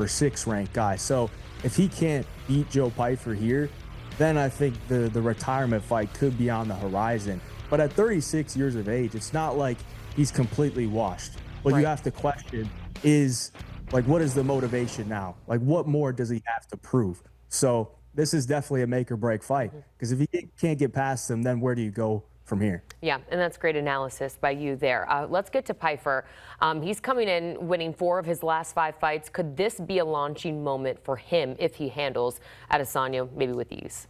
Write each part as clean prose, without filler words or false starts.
or 6 ranked guy. So if he can't beat Joe Pyfer here, then I think the retirement fight could be on the horizon. But at 36 years of age, it's not like he's completely washed. What you have to question is, like, what is the motivation now? Like, what more does he have to prove? So this is definitely a make or break fight, because if he can't get past him, then where do you go from here? Yeah, and that's great analysis by you there. Let's get to Pyfer. He's coming in winning 4 of his last 5 fights. Could this be a launching moment for him if he handles Adesanya maybe with ease?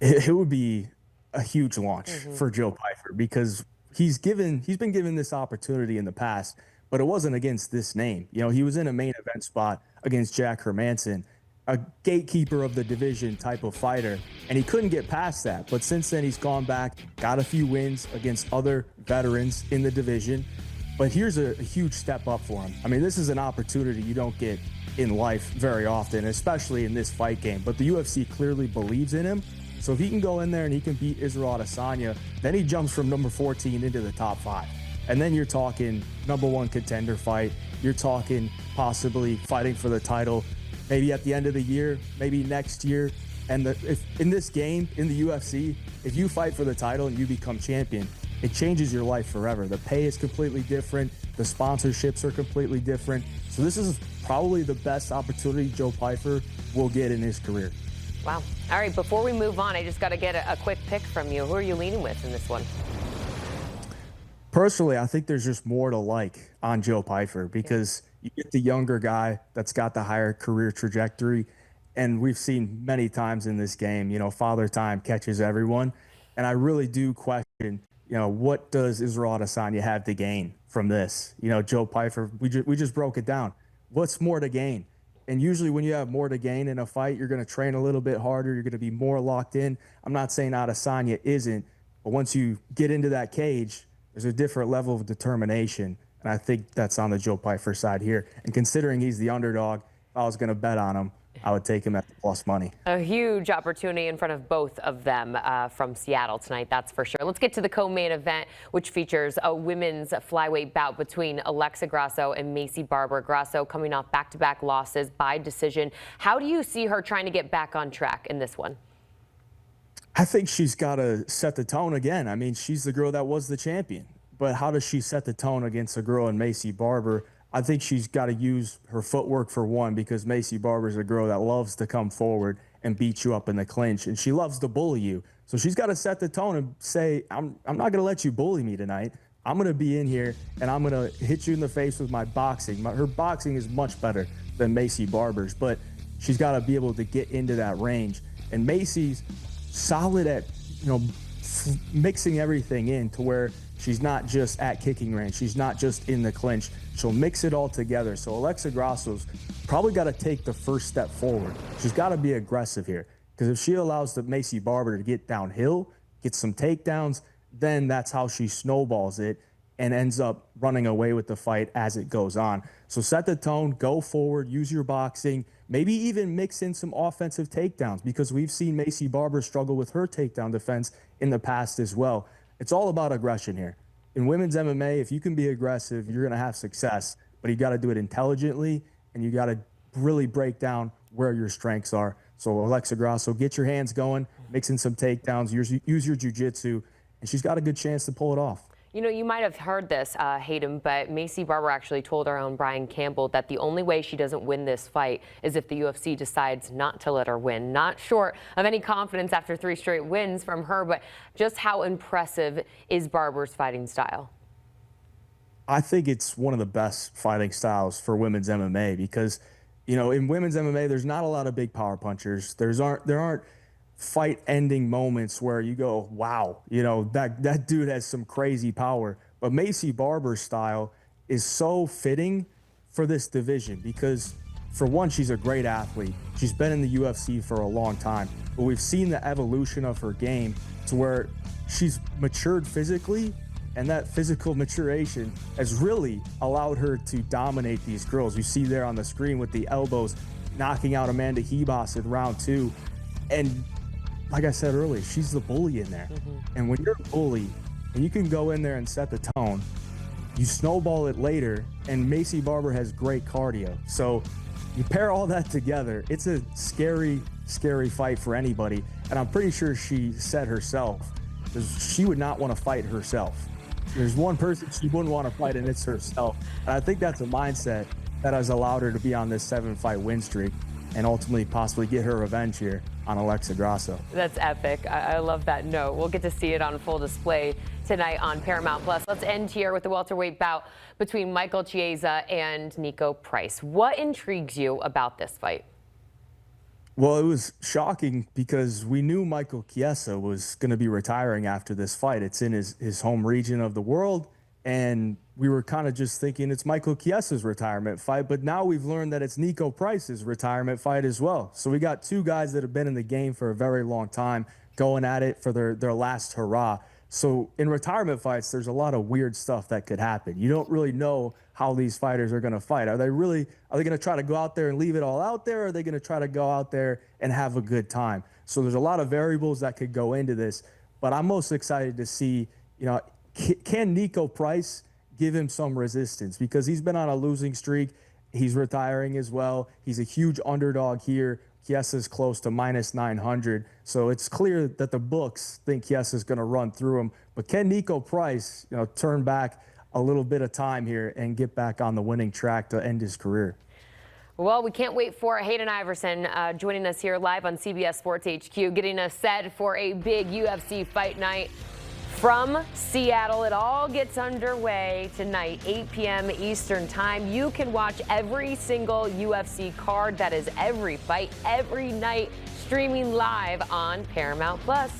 It would be a huge launch for Joe Pyfer, because he's been given this opportunity in the past, but it wasn't against this name. You know, he was in a main event spot against Jack Hermanson, a gatekeeper of the division type of fighter, and he couldn't get past that. But since then, he's gone back, got a few wins against other veterans in the division. But here's a huge step up for him. I mean, this is an opportunity you don't get in life very often, especially in this fight game. But the UFC clearly believes in him. So if he can go in there and he can beat Izzo Adesanya, then he jumps from number 14 into the top 5. And then you're talking number 1 contender fight. You're talking possibly fighting for the title, maybe at the end of the year, maybe next year. And if in this game, in the UFC, if you fight for the title and you become champion, it changes your life forever. The pay is completely different. The sponsorships are completely different. So this is probably the best opportunity Joe Pyfer will get in his career. Wow. All right, before we move on, I just got to get a quick pick from you. Who are you leaning with in this one? Personally, I think there's just more to like on Joe Pyfer, because you get the younger guy that's got the higher career trajectory. And we've seen many times in this game, you know, father time catches everyone. And I really do question, you know, what does Izzo Adesanya have to gain from this? You know, Joe Pyfer, we just broke it down. What's more to gain? And usually when you have more to gain in a fight, you're going to train a little bit harder. You're going to be more locked in. I'm not saying Adesanya isn't, but once you get into that cage, there's a different level of determination. And I think that's on the Joe Pyfer side here. And considering he's the underdog, if I was going to bet on him, I would take him at the plus money. A huge opportunity in front of both of them from Seattle tonight, that's for sure. Let's get to the co-main event, which features a women's flyweight bout between Alexa Grasso and Maycee Barber. Grasso coming off back-to-back losses by decision. How do you see her trying to get back on track in this one? I think she's got to set the tone again. I mean, she's the girl that was the champion. But how does she set the tone against a girl in Maycee Barber? I think she's got to use her footwork for one, because Maycee Barber is a girl that loves to come forward and beat you up in the clinch, and she loves to bully you. So she's got to set the tone and say, I'm not going to let you bully me tonight. I'm going to be in here, and I'm going to hit you in the face with my boxing. Her boxing is much better than Maycee Barber's, but she's got to be able to get into that range. And Maycee's solid at, you know, mixing everything in to where she's not just at kicking range. She's not just in the clinch. She'll mix it all together. So Alexa Grasso's probably got to take the first step forward. She's got to be aggressive here, because if she allows the Maycee Barber to get downhill, get some takedowns, then that's how she snowballs it and ends up running away with the fight as it goes on. So set the tone, go forward, use your boxing, maybe even mix in some offensive takedowns, because we've seen Maycee Barber struggle with her takedown defense in the past as well. It's all about aggression here. In women's MMA, if you can be aggressive, you're going to have success, but you got to do it intelligently, and you got to really break down where your strengths are. So Alexa Grasso, get your hands going, mix in some takedowns, use your jiu-jitsu, and she's got a good chance to pull it off. You know, you might have heard this, Hayden, but Maycee Barber actually told our own Brian Campbell that the only way she doesn't win this fight is if the UFC decides not to let her win. Not short of any confidence after 3 straight wins from her, but just how impressive is Barber's fighting style? I think it's one of the best fighting styles for women's MMA, because, you know, in women's MMA, there's not a lot of big power punchers. There aren't fight-ending moments where you go, wow, you know, that dude has some crazy power. But Maycee Barber's style is so fitting for this division, because, for one, she's a great athlete. She's been in the UFC for a long time, but we've seen the evolution of her game to where she's matured physically, and that physical maturation has really allowed her to dominate these girls. You see there on the screen with the elbows, knocking out Amanda Hebos in round 2. And like I said earlier, she's the bully in there. And when you're a bully and you can go in there and set the tone, you snowball it later, and Maycee Barber has great cardio. So You pair all that together, it's a scary, scary fight for anybody. And I'm pretty sure she said herself, she would not want to fight herself. There's one person she wouldn't want to fight, and it's herself. And I think that's a mindset that has allowed her to be on this 7-fight win streak and ultimately possibly get her revenge here on Alexa Grasso. That's epic. I love that note. We'll get to see it on full display tonight on Paramount Plus. Let's end here with the welterweight bout between Michael Chiesa and Nico Price. What intrigues you about this fight? Well, it was shocking because we knew Michael Chiesa was going to be retiring after this fight. It's in his home region of the world, and we were kind of just thinking it's Michael Chiesa's retirement fight, but now we've learned that it's Nico Price's retirement fight as well. So we got two guys that have been in the game for a very long time going at it for their last hurrah. So in retirement fights, there's a lot of weird stuff that could happen. You don't really know how these fighters are going to fight. Are they going to try to go out there and leave it all out there? Or are they going to try to go out there and have a good time? So there's a lot of variables that could go into this, but I'm most excited to see, can Nico Price give him some resistance, because he's been on a losing streak. He's retiring as well. He's a huge underdog here. Chiesa's close to -900. So it's clear that the books think Chiesa's going to run through him. But can Nico Price, turn back a little bit of time here and get back on the winning track to end his career? Well, we can't wait for Hayden Iverson joining us here live on CBS Sports HQ, getting us set for a big UFC fight night from Seattle. It all gets underway tonight, 8 p.m. Eastern Time. You can watch every single UFC card. That is every fight, every night, streaming live on Paramount Plus.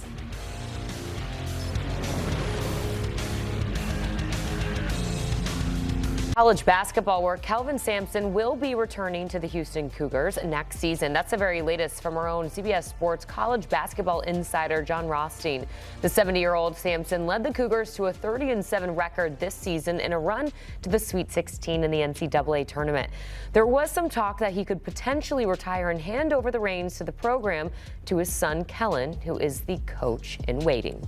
College basketball, where Kelvin Sampson will be returning to the Houston Cougars next season. That's the very latest from our own CBS Sports college basketball insider, John Rothstein. The 70-year-old Sampson led the Cougars to a 30-7 record this season in a run to the Sweet 16 in the NCAA Tournament. There was some talk that he could potentially retire and hand over the reins to the program to his son, Kellen, who is the coach in waiting.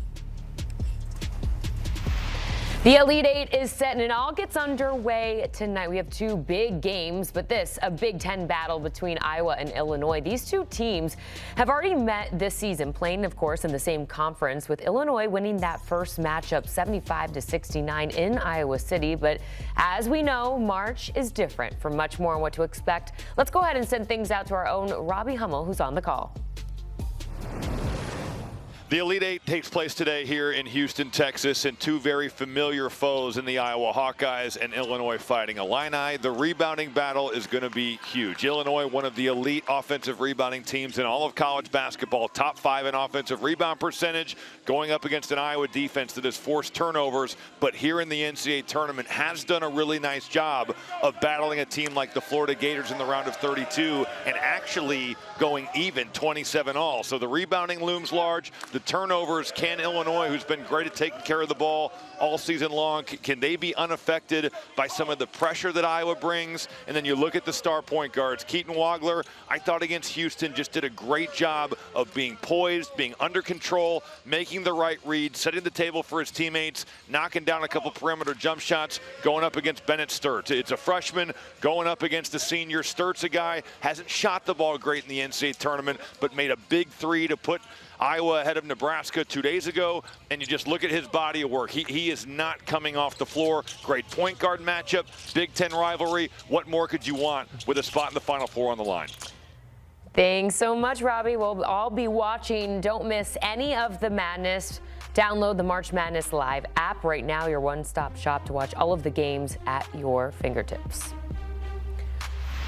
The Elite Eight is set, and it all gets underway tonight. We have two big games, but a Big Ten battle between Iowa and Illinois. These two teams have already met this season, playing, of course, in the same conference, with Illinois winning that first matchup 75-69 in Iowa City. But as we know, March is different. For much more on what to expect, let's go ahead and send things out to our own Robbie Hummel, who's on the call. The Elite Eight takes place today here in Houston, Texas, and two very familiar foes in the Iowa Hawkeyes and Illinois Fighting Illini. The rebounding battle is going to be huge. Illinois, one of the elite offensive rebounding teams in all of college basketball, top 5 in offensive rebound percentage, going up against an Iowa defense that has forced turnovers, but here in the NCAA tournament has done a really nice job of battling a team like the Florida Gators in the round of 32 and actually going even 27-all. So the rebounding looms large. The turnovers, can Illinois, who's been great at taking care of the ball all season long, can they be unaffected by some of the pressure that Iowa brings? And then you look at the star point guards. Keaton Waggler, I thought against Houston, just did a great job of being poised, being under control, making the right read, setting the table for his teammates, knocking down a couple perimeter jump shots, going up against Bennett Stirtz. It's a freshman going up against a senior. Stirtz, a guy, hasn't shot the ball great in the NCAA tournament, but made a big three to put Iowa ahead of Nebraska 2 days ago, and you just look at his body of work. He is not coming off the floor. Great point guard matchup, Big Ten rivalry. What more could you want with a spot in the Final Four on the line? Thanks so much, Robbie. We'll all be watching. Don't miss any of the madness. Download the March Madness Live app right now, your one-stop shop to watch all of the games at your fingertips.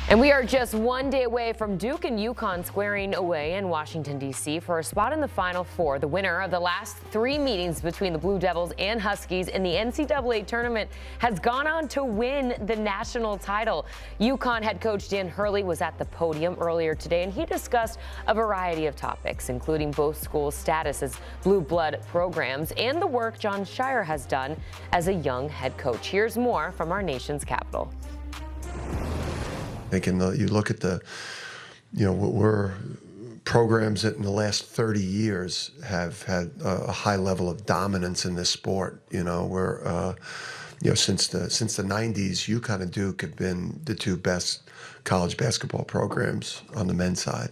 And we are just 1 day away from Duke and UConn squaring away in Washington, D.C. for a spot in the Final Four. The winner of the last 3 meetings between the Blue Devils and Huskies in the NCAA tournament has gone on to win the national title. UConn head coach Dan Hurley was at the podium earlier today, and he discussed a variety of topics, including both schools' status as blue blood programs and the work John Shire has done as a young head coach. Here's more from our nation's capital. I think you look at we're programs that in the last 30 years have had a high level of dominance in this sport. We're since the 90s, UConn and Duke have been the two best college basketball programs on the men's side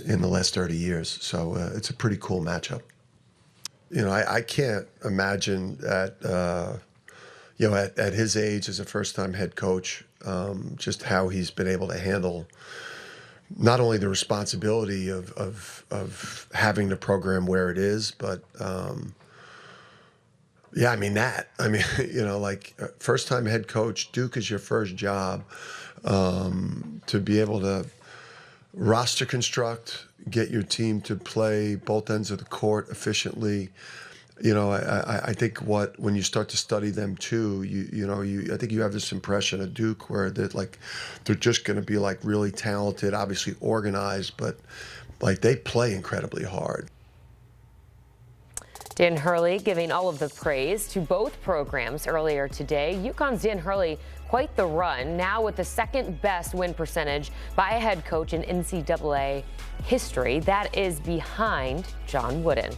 in the last 30 years. So it's a pretty cool matchup. I can't imagine at his age as a first-time head coach, just how he's been able to handle not only the responsibility of having the program where it is, but first-time head coach, Duke is your first job. To be able to roster construct, get your team to play both ends of the court efficiently. I think when you start to study them too, I think you have this impression of Duke where they're just going to be really talented, obviously organized, but they play incredibly hard. Dan Hurley giving all of the praise to both programs earlier today. UConn's Dan Hurley, quite the run, now with the second best win percentage by a head coach in NCAA history. That is behind John Wooden.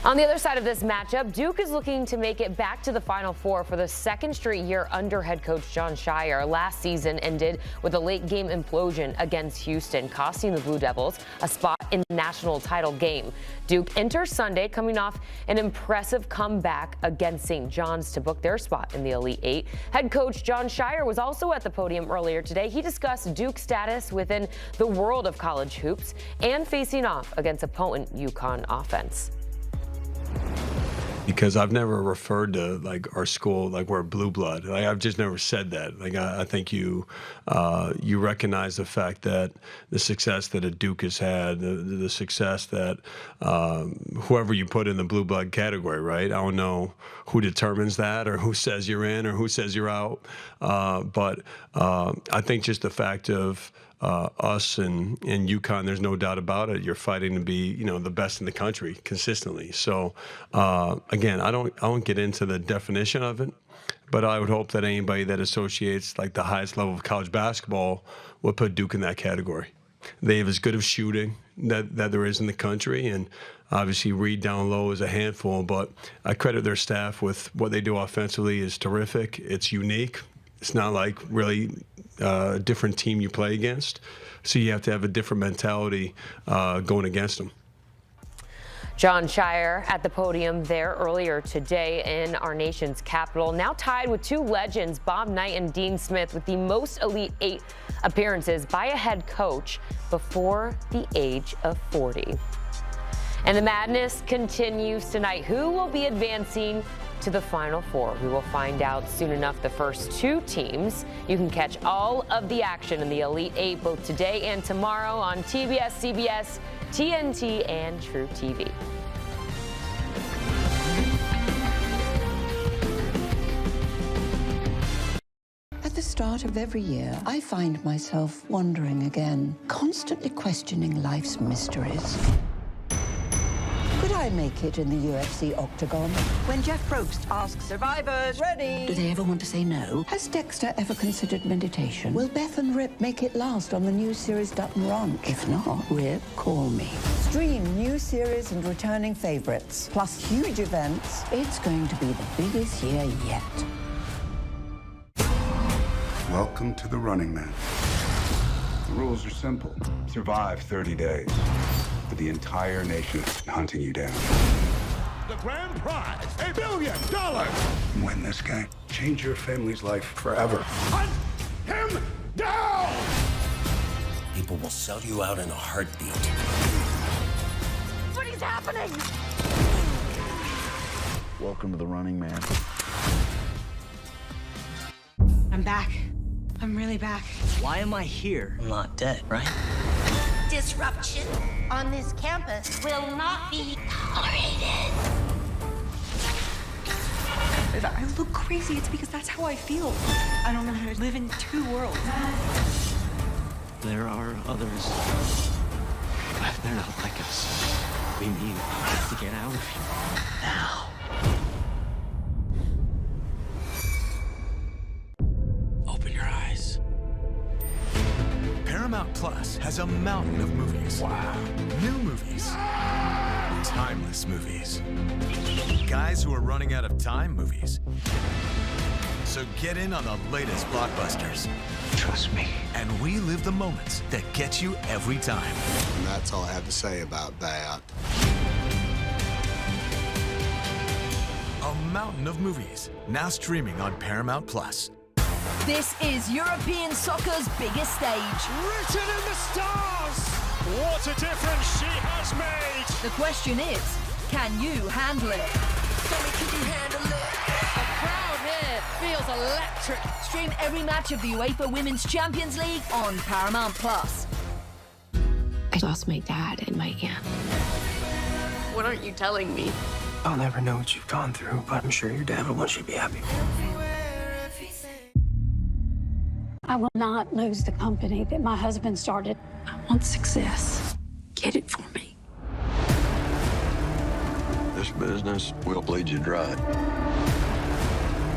On the other side of this matchup, Duke is looking to make it back to the Final Four for the second straight year under head coach Jon Scheyer. Last season ended with a late game implosion against Houston, costing the Blue Devils a spot in the national title game. Duke enters Sunday coming off an impressive comeback against St. John's to book their spot in the Elite Eight. Head coach Jon Scheyer was also at the podium earlier today. He discussed Duke's status within the world of college hoops and facing off against opponent UConn offense. Because I've never referred to our school we're blue blood. I've just never said that. I think you recognize the fact that the success that a Duke has had, the success that whoever you put in the blue blood category, right? I don't know who determines that or who says you're in or who says you're out. But I think just the fact of us and UConn, there's no doubt about it. You're fighting to be, the best in the country consistently. So again, I don't get into the definition of it, but I would hope that anybody that associates the highest level of college basketball would put Duke in that category. They have as good of shooting that there is in the country, and obviously Reed down low is a handful, but I credit their staff with what they do offensively is terrific. It's unique. It's not really a different team you play against, so you have to have a different mentality going against them. Jon Scheyer at the podium there earlier today in our nation's capital, now tied with two legends, Bob Knight and Dean Smith, with the most Elite Eight appearances by a head coach before the age of 40. And the madness continues tonight. Who will be advancing to the Final Four? We will find out soon enough. The first two teams. You can catch all of the action in the Elite Eight both today and tomorrow on TBS, CBS, TNT, and True TV. At the start of every year, I find myself wondering again, constantly questioning life's mysteries. Could I make it in the UFC octagon? When Jeff Probst asks survivors, ready? Do they ever want to say no? Has Dexter ever considered meditation? Will Beth and Rip make it last on the new series Dutton Ranch? If not, Rip, call me. Stream new series and returning favorites, plus huge events. It's going to be the biggest year yet. Welcome to the Running Man. The rules are simple. Survive 30 days. But the entire nation is hunting you down. The grand prize, $1 billion! Win this game. Change your family's life forever. Hunt him down! People will sell you out in a heartbeat. What is happening? Welcome to the Running Man. I'm back. I'm really back. Why am I here? I'm not dead, right? Disruption on this campus will not be tolerated. If I look crazy, it's because that's how I feel. I don't know how to live in two worlds. There are others, but they're not like us. We need to get out of here now. Open your eyes. Paramount Plus has a mountain of movies. Wow. New movies. timeless movies. Guys who are running out of time movies. So get in on the latest blockbusters. Trust me. And relive the moments that get you every time. And that's all I have to say about that. A mountain of movies, now streaming on Paramount+. This is European soccer's biggest stage. Written in the stars! What a difference she has made! The question is, can you handle it? Can you handle it? The crowd here feels electric. Stream every match of the UEFA Women's Champions League on Paramount+. I lost my dad in my camp. What aren't you telling me? I'll never know what you've gone through, but I'm sure your dad will want you to be happy. I will not lose the company that my husband started. I want success. Get it for me. This business will bleed you dry.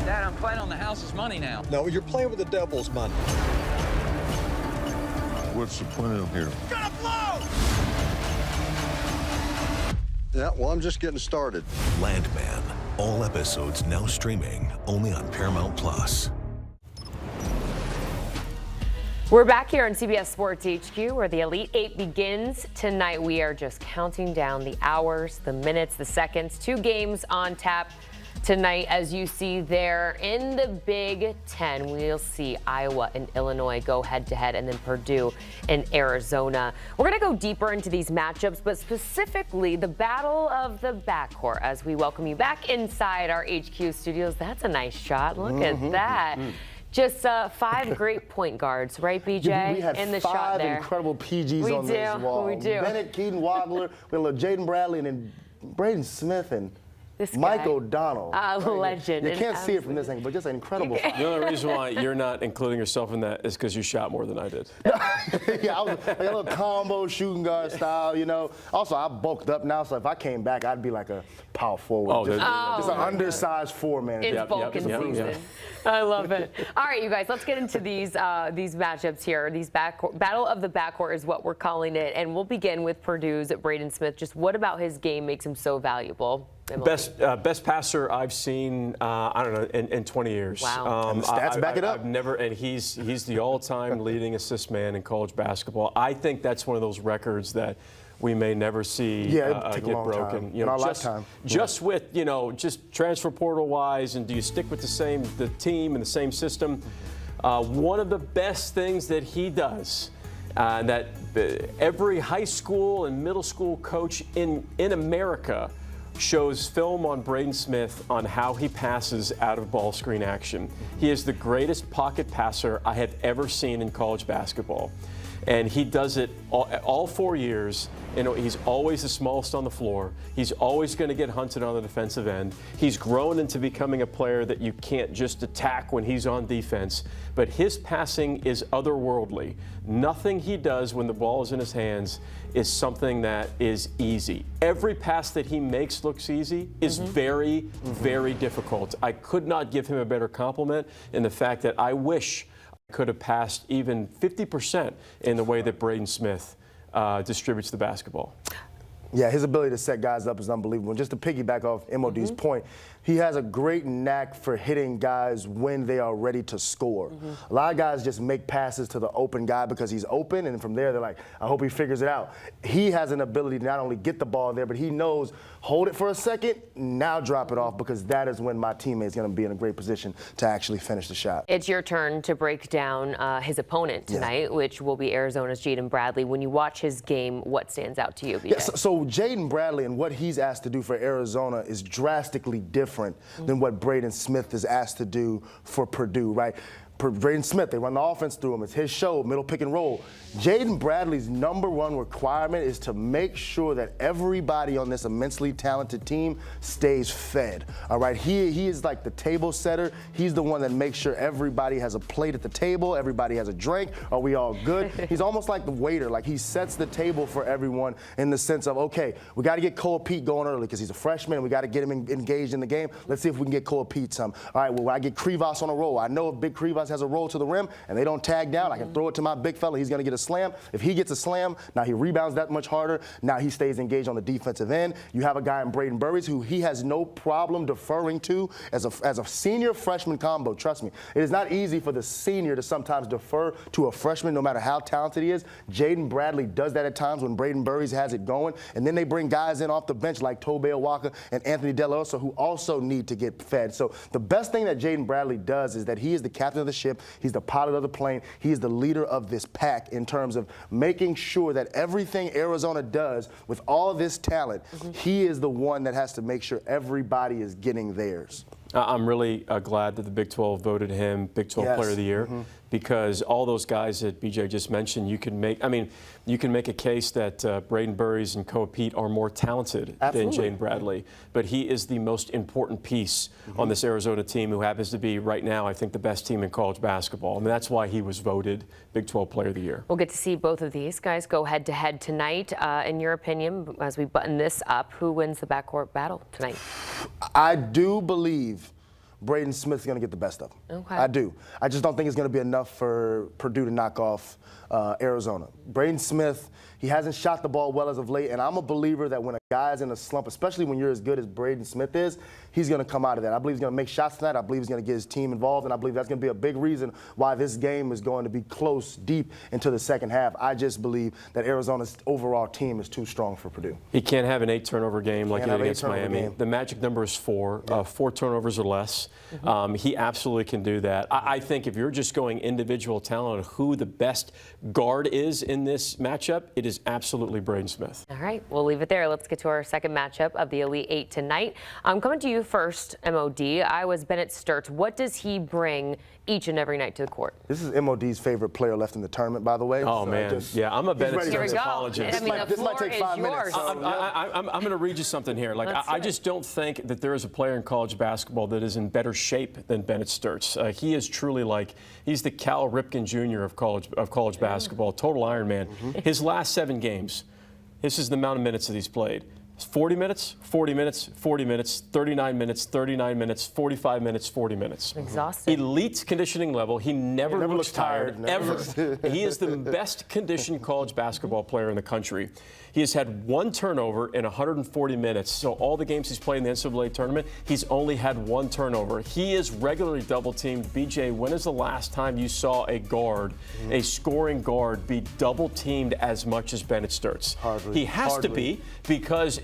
Dad, I'm playing on the house's money now. No, you're playing with the devil's money. What's the plan here? Gonna blow! Yeah, well, I'm just getting started. Landman. All episodes now streaming only on Paramount+. We're back here on CBS Sports HQ where the Elite Eight begins tonight. We are just counting down the hours, the minutes, the seconds. 2 games on tap tonight. As you see there in the Big Ten, we'll see Iowa and Illinois go head-to-head, and then Purdue and Arizona. We're going to go deeper into these matchups, but specifically the battle of the backcourt as we welcome you back inside our HQ studios. That's a nice shot. Look at that. Just 5 great point guards, right, BJ? We had in the 5 shot there. incredible PGs on this wall. We do. Bennett, Keaton Waggler, we had Jaden Bradley, and then Braden Smith and Mike O'Donnell. Legend. You can't see it from this angle, but just an incredible fight. The only reason why you're not including yourself in that is because you shot more than I did. Yeah, I was like a little combo shooting guard style, you know. Also, I bulked up now, so if I came back, I'd be like a power forward. Just an undersized 4-man. It's bulking season. I love it. All right, you guys, let's get into these matchups here. Battle of the backcourt is what we're calling it, and we'll begin with Purdue's Braden Smith. Just what about his game makes him so valuable? Best passer I've seen, I don't know, in 20 years. Wow. And the stats back it up. I've never, and he's the all-time leading assist man in college basketball. I think that's one of those records that we may never see get broken. You know, lifetime. Just with, you know, just transfer portal wise, and do you stick with the team and the same system? One of the best things that he does, that every high school and middle school coach in America shows film on Braden Smith on how he passes out of ball screen action. He is the greatest pocket passer I have ever seen in college basketball. And he does it all 4 years. You know, he's always the smallest on the floor. He's always going to get hunted on the defensive end. He's grown into becoming a player that you can't just attack when he's on defense. But his passing is otherworldly. Nothing he does when the ball is in his hands is something that is easy. Every pass that he makes looks easy is very, very difficult. I could not give him a better compliment in the fact that I wish could have passed even 50% in the way that Braden Smith distributes the basketball. Yeah, his ability to set guys up is unbelievable. And just to piggyback off MOD's point, he has a great knack for hitting guys when they are ready to score. A lot of guys just make passes to the open guy because he's open, and from there they're like, I hope he figures it out. He has an ability to not only get the ball there, but he knows, hold it for a second, now drop it off, because that is when my teammate's going to be in a great position to actually finish the shot. It's your turn to break down his opponent tonight, which will be Arizona's Jaden Bradley. When you watch his game, what stands out to you, BJ? Yeah, so Jaden Bradley and what he's asked to do for Arizona is drastically different than what Braden Smith is asked to do for Purdue, right? Braden Smith, they run the offense through him. It's his show, middle pick and roll. Jaden Bradley's #1 requirement is to make sure that everybody on this immensely talented team stays fed. All right, he is like the table setter. He's the one that makes sure everybody has a plate at the table, everybody has a drink. Are we all good? He's almost like the waiter. Like, he sets the table for everyone in the sense of, okay, we got to get Cole Pete going early because he's a freshman and we got to get him engaged in the game. Let's see if we can get Cole Pete some. All right, well, I get Krivas on a roll. I know if Big Krivas guards has a roll to the rim and they don't tag down, I can throw it to my big fella. He's going to get a slam. If he gets a slam, now he rebounds that much harder. Now he stays engaged on the defensive end. You have a guy in Braden Burries who he has no problem deferring to as a senior freshman combo. Trust me, it is not easy for the senior to sometimes defer to a freshman no matter how talented he is. Jaden Bradley does that at times when Braden Burries has it going. And then they bring guys in off the bench like Tobe Awaka and Anthony Delosa who also need to get fed. So the best thing that Jaden Bradley does is that he is the captain of the ship. He's the pilot of the plane. He is the leader of this pack in terms of making sure that everything Arizona does with all this talent, he is the one that has to make sure everybody is getting theirs. I'm really glad that the Big 12 voted him Big 12 Player of the Year, because all those guys that BJ just mentioned, you can make a case that Braden Burries and Koa Pete are more talented than Jaden Bradley, but he is the most important piece on this Arizona team, who happens to be right now, I think, the best team in college basketball. I mean, that's why he was voted Big 12 Player of the Year. We'll get to see both of these guys go head-to-head tonight. In your opinion, as we button this up, who wins the backcourt battle tonight? I do believe Braden Smith's going to get the best of him. Okay. I do. I just don't think it's going to be enough for Purdue to knock off Arizona. Braden Smith, he hasn't shot the ball well as of late, and I'm a believer that when a guy's in a slump, especially when you're as good as Braden Smith is, he's going to come out of that. I believe he's going to make shots tonight. I believe he's going to get his team involved, and I believe that's going to be a big reason why this game is going to be close deep into the second half. I just believe that Arizona's overall team is too strong for Purdue. He can't have an 8-turnover game like he did against Miami. Game. The magic number is 4. 4 turnovers or less. He absolutely can do that. I think if you're just going individual talent on who the best guard is in this matchup, it is absolutely Braden Smith. All right, we'll leave it there. Let's get to our second matchup of the Elite Eight tonight. I'm coming to you first, MOD. Iowa's Bennett Stirtz. What does he bring each and every night to the court? This is MOD's favorite player left in the tournament, by the way. Oh, so man. Yeah, I'm a Bennett Stirtz apologist. I mean, this might take 5 minutes. I'm going to read you something here. Like, I just don't think that there is a player in college basketball that is in better shape than Bennett Stirtz. He is truly like, he's the Cal Ripken Jr. of college basketball, total Iron Man. His last 7 games, this is the amount of minutes that he's played. 40 minutes, 40 minutes, 40 minutes, 39 minutes, 39 minutes, 45 minutes, 40 minutes. Exhausted. Elite conditioning level. He never looks tired, ever. He is the best conditioned college basketball player in the country. He has had 1 turnover in 140 minutes. So all the games he's played in the NCAA tournament, he's only had 1 turnover. He is regularly double-teamed. BJ, when is the last time you saw a guard, a scoring guard, be double-teamed as much as Bennett Stirtz? Hardly. He has to be, because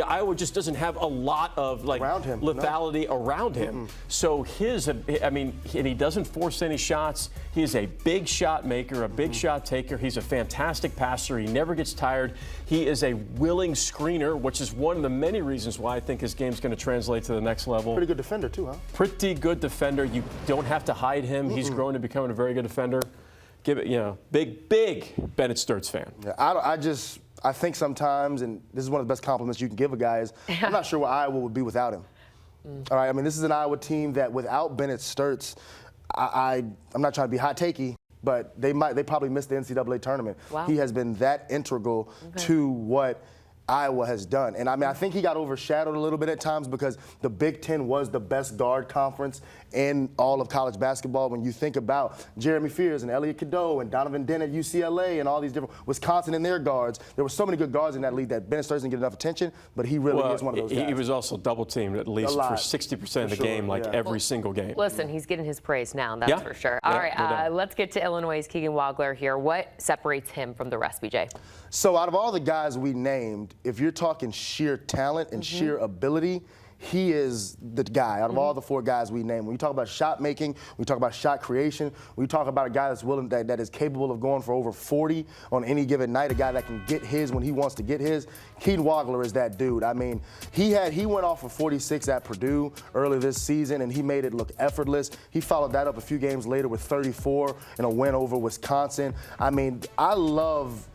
Iowa just doesn't have a lot of lethality around him. So and he doesn't force any shots. He is a big shot maker, a big shot taker. He's a fantastic passer. He never gets tired. He is a willing screener, which is one of the many reasons why I think his game's going to translate to the next level. Pretty good defender, too, huh? Pretty good defender. You don't have to hide him. He's grown to becoming a very good defender. Give it, big Bennett Stirtz fan. Yeah, I think sometimes, and this is one of the best compliments you can give a guy, is I'm not sure where Iowa would be without him. All right, I mean, this is an Iowa team that without Bennett Stirtz, I'm not trying to be hot takey, but they probably missed the NCAA tournament. Wow. He has been that integral to what Iowa has done. And I mean, I think he got overshadowed a little bit at times because the Big Ten was the best guard conference in all of college basketball. When you think about Jeremy Fears and Elliot Cadeau and Donovan Dent at UCLA and all these different Wisconsin and their guards, there were so many good guards in that league that Bennett Stirtz didn't get enough attention, but he really is one of those guys. He was also double teamed at least for 60% of the game, every single game. Listen, he's getting his praise now, that's for sure. All right, let's get to Illinois' Keaton Waggler here. What separates him from the rest, BJ? So out of all the guys we named, if you're talking sheer talent and sheer ability, he is the guy out of all the 4 guys we named. When you talk about shot making, we talk about shot creation, we talk about a guy that's willing, that is capable of going for over 40 on any given night, a guy that can get his when he wants to get his. Keaton Waggler is that dude. I mean, he went off for 46 at Purdue earlier this season, and he made it look effortless. He followed that up a few games later with 34 in a win over Wisconsin. I mean,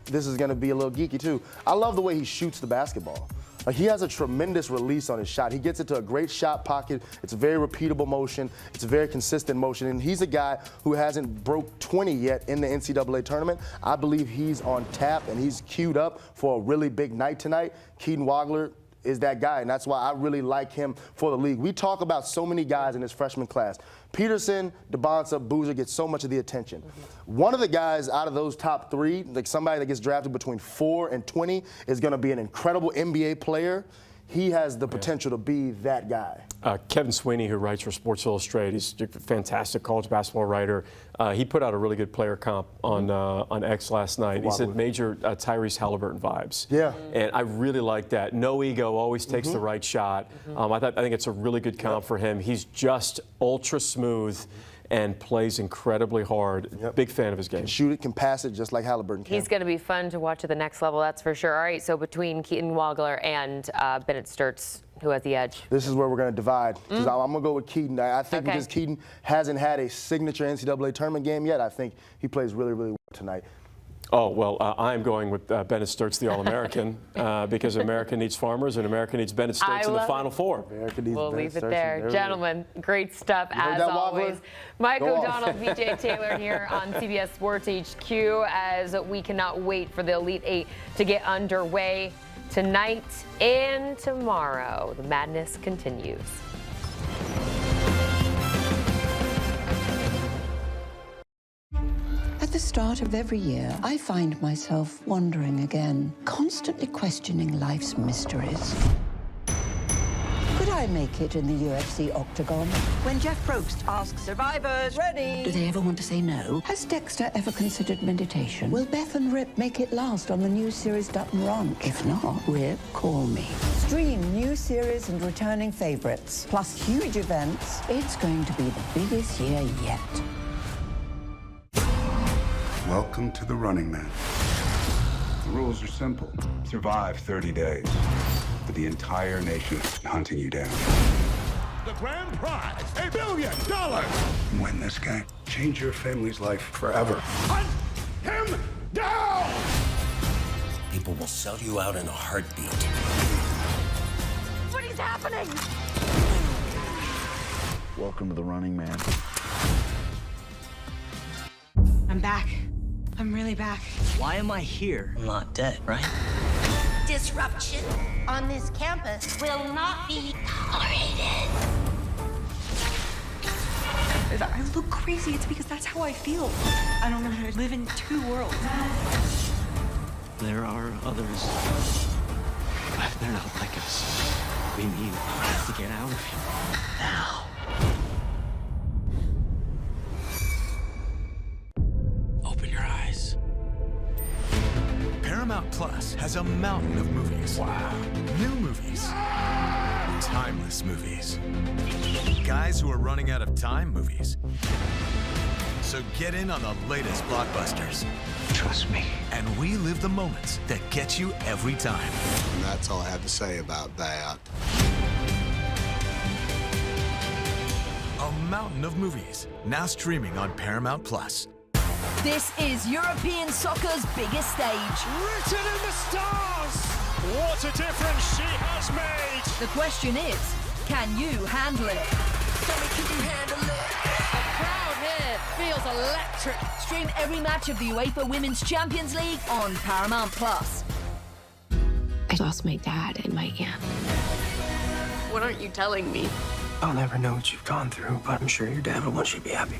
this is going to be a little geeky too, I love the way he shoots the basketball. He has a tremendous release on his shot. He gets into a great shot pocket. It's a very repeatable motion. It's a very consistent motion. And he's a guy who hasn't broke 20 yet in the NCAA tournament. I believe he's on tap and he's queued up for a really big night tonight. Keaton Waggler, is that guy, and that's why I really like him for the league. We talk about so many guys in this freshman class. Peterson, DeBonsa, Boozer get so much of the attention. One of the guys out of those top three, like somebody that gets drafted between 4 and 20, is going to be an incredible NBA player. He has the potential to be that guy. Kevin Sweeney, who writes for Sports Illustrated, he's a fantastic college basketball writer. He put out a really good player comp on X last night. He said major Tyrese Halliburton vibes. Yeah. And I really like that. No ego, always takes the right shot. I think it's a really good comp for him. He's just ultra smooth and plays incredibly hard. Big fan of his game. Can shoot it, can pass it, just like Halliburton can. He's going to be fun to watch at the next level, that's for sure. All right, so between Keaton Waggler and Bennett Stirtz, who has the edge? This is where we're going to divide. I'm going to go with Keaton. I think because Keaton hasn't had a signature NCAA tournament game yet, I think he plays really, really well tonight. Oh, well, I'm going with Bennett Stirtz, the All-American, because America needs farmers and America needs Bennett Stirtz in the Final Four. We'll leave it there. Gentlemen, great stuff as always. Mike O'Donnell, BJ Taylor here on CBS Sports HQ as we cannot wait for the Elite Eight to get underway tonight and tomorrow. The madness continues. At the start of every year, I find myself wondering again, constantly questioning life's mysteries. Could I make it in the UFC octagon? When Jeff Probst asks survivors, ready? Do they ever want to say no? Has Dexter ever considered meditation? Will Beth and Rip make it last on the new series Dutton Ranch? If not, Rip, call me. Stream new series and returning favorites, plus huge events. It's going to be the biggest year yet. Welcome to the Running Man. The rules are simple. Survive 30 days, with the entire nation hunting you down. The grand prize, $1 billion. Win this game. Change your family's life forever. Hunt him down! People will sell you out in a heartbeat. What is happening? Welcome to the Running Man. I'm back. I'm really back. Why am I here? I'm not dead, right? Disruption on this campus will not be tolerated. If I look crazy, it's because that's how I feel. I don't know how to live in two worlds. There are others. But they're not like us. We need to get out of here now. Open your eyes. Paramount Plus has a mountain of movies. Wow. New movies. Timeless movies. Guys who are running out of time movies. So get in on the latest blockbusters. Trust me. And we live the moments that get you every time. And that's all I have to say about that. A mountain of movies, now streaming on Paramount Plus. This is European soccer's biggest stage. Written in the stars! What a difference she has made! The question is, can you handle it? Tell me, can you handle it? The crowd here feels electric. Stream every match of the UEFA Women's Champions League on Paramount Plus. I lost my dad and my aunt. What aren't you telling me? I'll never know what you've gone through, but I'm sure your dad will want you to be happy.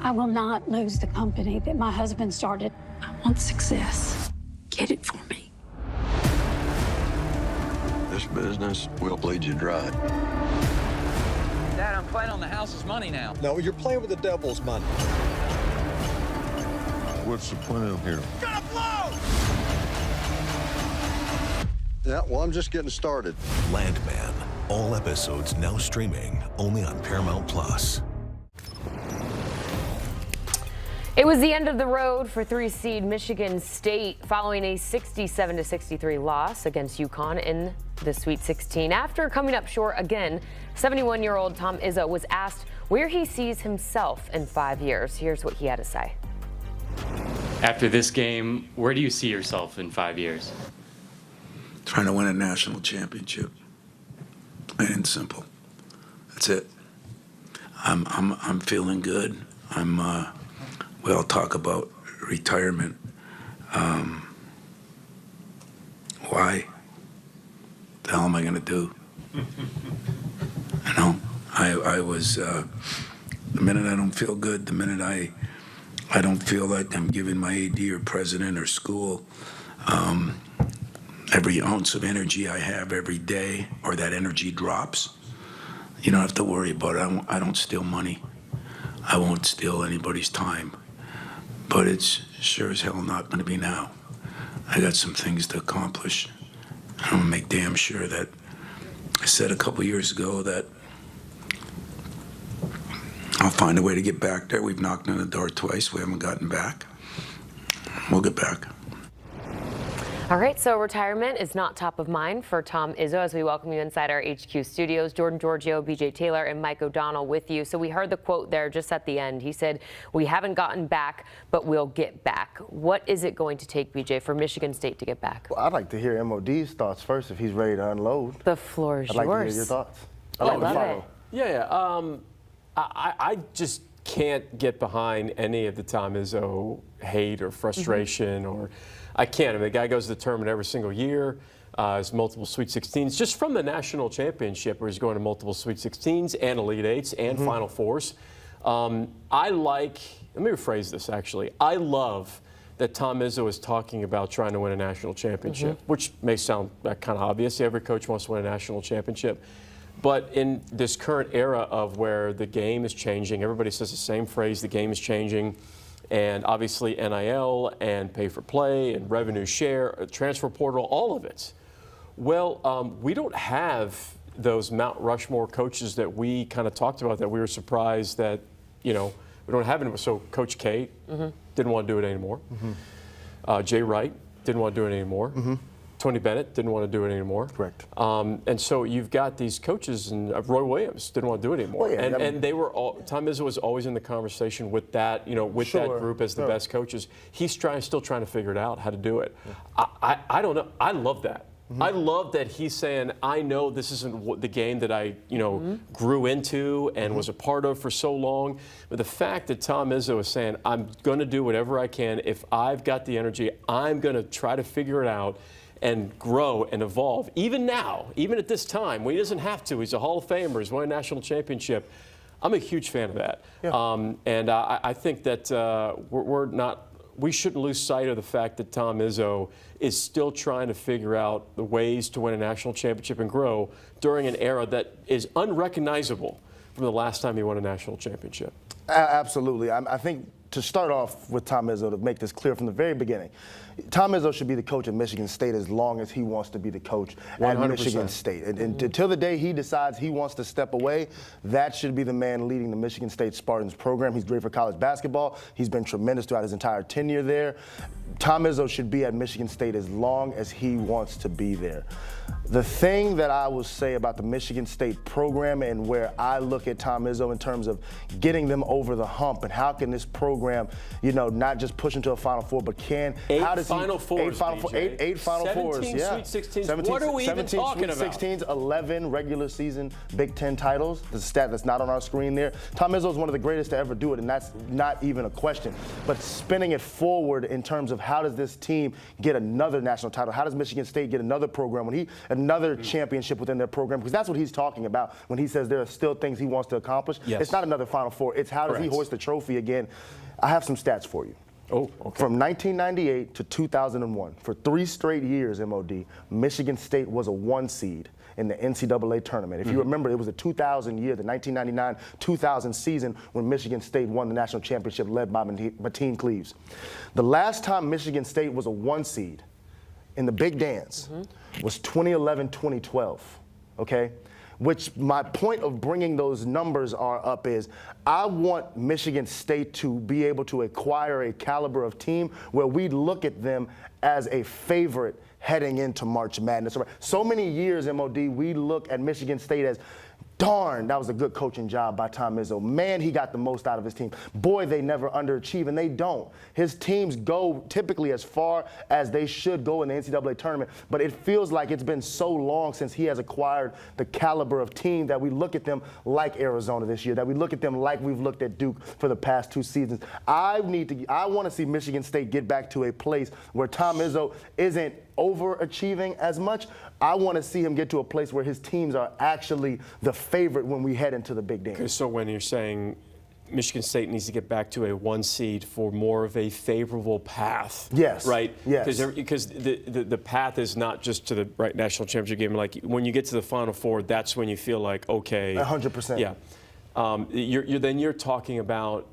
I will not lose the company that my husband started. I want success. Get it for me. This business will bleed you dry. Dad, I'm playing on the house's money now. No, you're playing with the devil's money. What's the plan here? Gotta blow! Yeah, well, I'm just getting started. Landman. All episodes now streaming only on Paramount Plus. It was the end of the road for 3-seed Michigan State following a 67-63 loss against UConn in the Sweet 16. After coming up short again, 71-year-old Tom Izzo was asked where he sees himself in 5 years. Here's what he had to say. After this game, where do you see yourself in 5 years? Trying to win a national championship. Plain and simple. That's it. I'm feeling good. We all talk about retirement. why? What the hell am I going to do? You know, I was, the minute I don't feel good, the minute I don't feel like I'm giving my AD or president or school every ounce of energy I have every day, or that energy drops, you don't have to worry about it. I don't steal money. I won't steal anybody's time. But it's sure as hell not going to be now. I got some things to accomplish. I'm going to make damn sure that I said a couple years ago that I'll find a way to get back there. We've knocked on the door twice. We haven't gotten back. We'll get back. All right, so retirement is not top of mind for Tom Izzo as we welcome you inside our HQ studios. Jordan Giorgio, BJ Taylor, and Mike O'Donnell with you. So we heard the quote there just at the end. He said, "We haven't gotten back, but we'll get back." What is it going to take, BJ, for Michigan State to get back? Well, I'd like to hear MOD's thoughts first if he's ready to unload. The floor is yours. I'd like to hear your thoughts. I love it. Yeah, I just can't get behind any of the Tom Izzo hate or frustration or I can't. I mean, the guy goes to the tournament every single year. Has multiple Sweet 16s, just from the national championship where he's going to multiple Sweet 16s and Elite Eights and Final Fours. Let me rephrase this actually. I love that Tom Izzo is talking about trying to win a national championship, which may sound kind of obvious. Every coach wants to win a national championship. But in this current era of where the game is changing, everybody says the same phrase, the game is changing. And obviously NIL and pay for play and revenue share, transfer portal, all of it. Well, we don't have those Mount Rushmore coaches that we kind of talked about that we were surprised that, we don't have anymore. So Coach K didn't want to do it anymore. Jay Wright didn't want to do it anymore. Tony Bennett didn't want to do it anymore. Correct. And so you've got these coaches, and Roy Williams didn't want to do it anymore. Well, yeah, and they were all, Tom Izzo was always in the conversation with that, with that group as the best coaches. He's still trying to figure it out how to do it. I don't know. I love that. I love that he's saying, I know this isn't the game that I, grew into and was a part of for so long. But the fact that Tom Izzo is saying, I'm going to do whatever I can. If I've got the energy, I'm going to try to figure it out and grow and evolve. Even now, even at this time, when he doesn't have to, he's a Hall of Famer, he's won a national championship. I'm a huge fan of that. Yeah. And I think that we shouldn't lose sight of the fact that Tom Izzo is still trying to figure out the ways to win a national championship and grow during an era that is unrecognizable from the last time he won a national championship. Absolutely. I think to start off with Tom Izzo, to make this clear from the very beginning, Tom Izzo should be the coach at Michigan State as long as he wants to be the coach 100%. At Michigan State. And until the day he decides he wants to step away, that should be the man leading the Michigan State Spartans program. He's great for college basketball. He's been tremendous throughout his entire tenure there. Tom Izzo should be at Michigan State as long as he wants to be there. The thing that I will say about the Michigan State program and where I look at Tom Izzo in terms of getting them over the hump and how can this program, not just push into a Final Four, but eight Final Fours, eight Final Fours, yeah. 17 Sweet 16s. What are we even talking about? 16s, 11 regular season Big Ten titles. The stat that's not on our screen there. Tom Izzo is one of the greatest to ever do it, and that's not even a question. But spinning it forward in terms of how does this team get another national title? How does Michigan State get another program another championship within their program? Because that's what he's talking about when he says there are still things he wants to accomplish. Yes. It's not another Final Four. It's how does he hoist the trophy again? I have some stats for you. Oh, okay. From 1998 to 2001, for 3 straight years, MOD, Michigan State was a 1 seed in the NCAA tournament. If you remember, it was the 2000 year, the 1999-2000 season when Michigan State won the national championship led by Mateen Cleaves. The last time Michigan State was a 1 seed in the Big Dance was 2011-2012, okay? Which my point of bringing those numbers up is I want Michigan State to be able to acquire a caliber of team where we look at them as a favorite heading into March Madness. So many years, MOD, we look at Michigan State as, darn, that was a good coaching job by Tom Izzo. Man, he got the most out of his team. Boy, they never underachieve, and they don't. His teams go typically as far as they should go in the NCAA tournament, but it feels like it's been so long since he has acquired the caliber of team that we look at them like Arizona this year, that we look at them like we've looked at Duke for the past 2 seasons. I want to see Michigan State get back to a place where Tom Izzo isn't overachieving as much. I want to see him get to a place where his teams are actually the favorite when we head into the big game. Okay, so when you're saying Michigan State needs to get back to a 1 seed for more of a favorable path. Yes. Right? Yes. Because the path is not just to the national championship game. Like when you get to the Final Four, that's when you feel like, okay. 100%. Yeah. Then you're talking about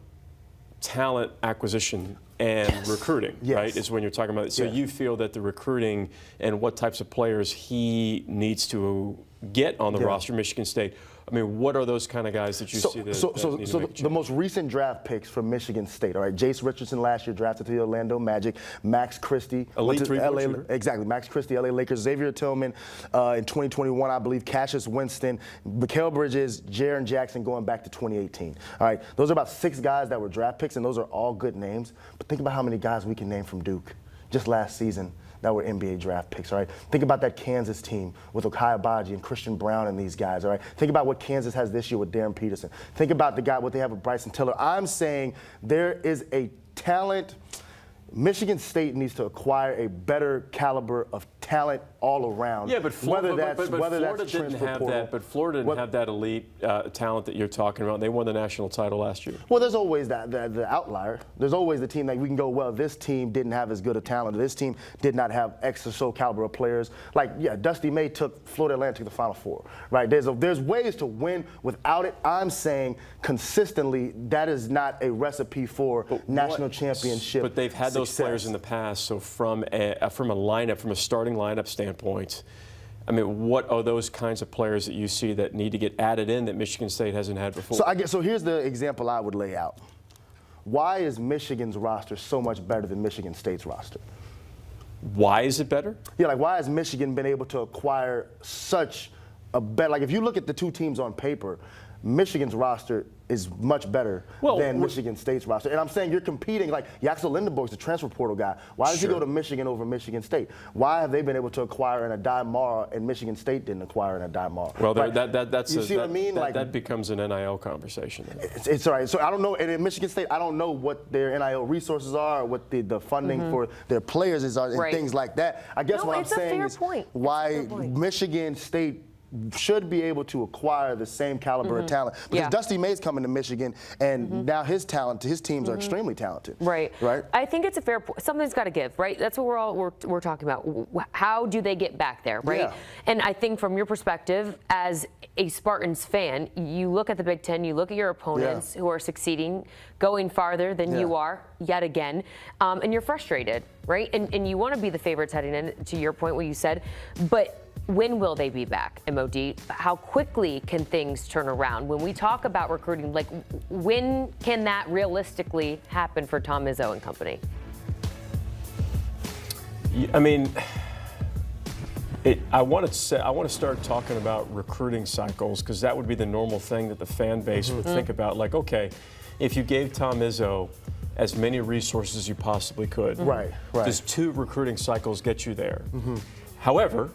talent acquisition and recruiting, right? Is when you're talking about it. So you feel that the recruiting and what types of players he needs to get on the roster, Michigan State. I mean, what are those kind of guys that you see that the most recent draft picks from Michigan State, all right? Jace Richardson last year drafted to the Orlando Magic. Max Christie. Elite three-point shooter. Exactly. Max Christie, LA Lakers. Xavier Tillman in 2021, I believe. Cassius Winston. Mikal Bridges. Jaren Jackson going back to 2018. All right. Those are about 6 guys that were draft picks, and those are all good names. But think about how many guys we can name from Duke just last season that were NBA draft picks, all right? Think about that Kansas team with Okai Abaji and Christian Brown and these guys, all right? Think about what Kansas has this year with Darren Peterson. Think about what they have with Bryson Tiller. I'm saying there is a talent. Michigan State needs to acquire a better caliber of talent all around. Yeah, but Florida didn't have that. But Florida didn't have that elite talent that you're talking about. They won the national title last year. Well, there's always the outlier. There's always the team that we can go, well, this team didn't have as good a talent. This team did not have X or so caliber of players. Like, yeah, Dusty May took Florida Atlantic to the Final Four, right? There's ways to win without it. I'm saying consistently that is not a recipe for national championship. But they've had those players in the past. So from a lineup, from a starting lineup standpoint, I mean, what are those kinds of players that you see that need to get added in that Michigan State hasn't had before? So here's the example I would lay out. Why is Michigan's roster so much better than Michigan State's roster? Why is it better? Yeah, like why has Michigan been able to acquire such a better, like if you look at the two teams on paper, Michigan's roster is much better than Michigan State's roster. And I'm saying you're competing, like Yaxel Lindenborg's the transfer portal guy. Why does he go to Michigan over Michigan State? Why have they been able to acquire an Adai Mara and Michigan State didn't acquire an Adai Mara? Well, right? that's you see what I mean? That becomes an NIL conversation. It's all right. So I don't know, and in Michigan State, I don't know what their NIL resources are, or what the funding for their players is, and things like that. I guess what I'm saying is why Michigan State should be able to acquire the same caliber of talent. Because Dusty May's coming to Michigan, and now his teams are extremely talented. Right. Right. I think it's a fair point. Something's got to give, right? That's what we're talking about. How do they get back there, right? Yeah. And I think from your perspective, as a Spartans fan, you look at the Big Ten, you look at your opponents who are succeeding, going farther than you are yet again, and you're frustrated, right? And you want to be the favorites heading in, to your point, what you said, but when will they be back, MOD? How quickly can things turn around? When we talk about recruiting, like when can that realistically happen for Tom Izzo and company? I mean, I want to start talking about recruiting cycles, because that would be the normal thing that the fan base would think about. Like, okay, if you gave Tom Izzo as many resources as you possibly could, does 2 recruiting cycles get you there? However,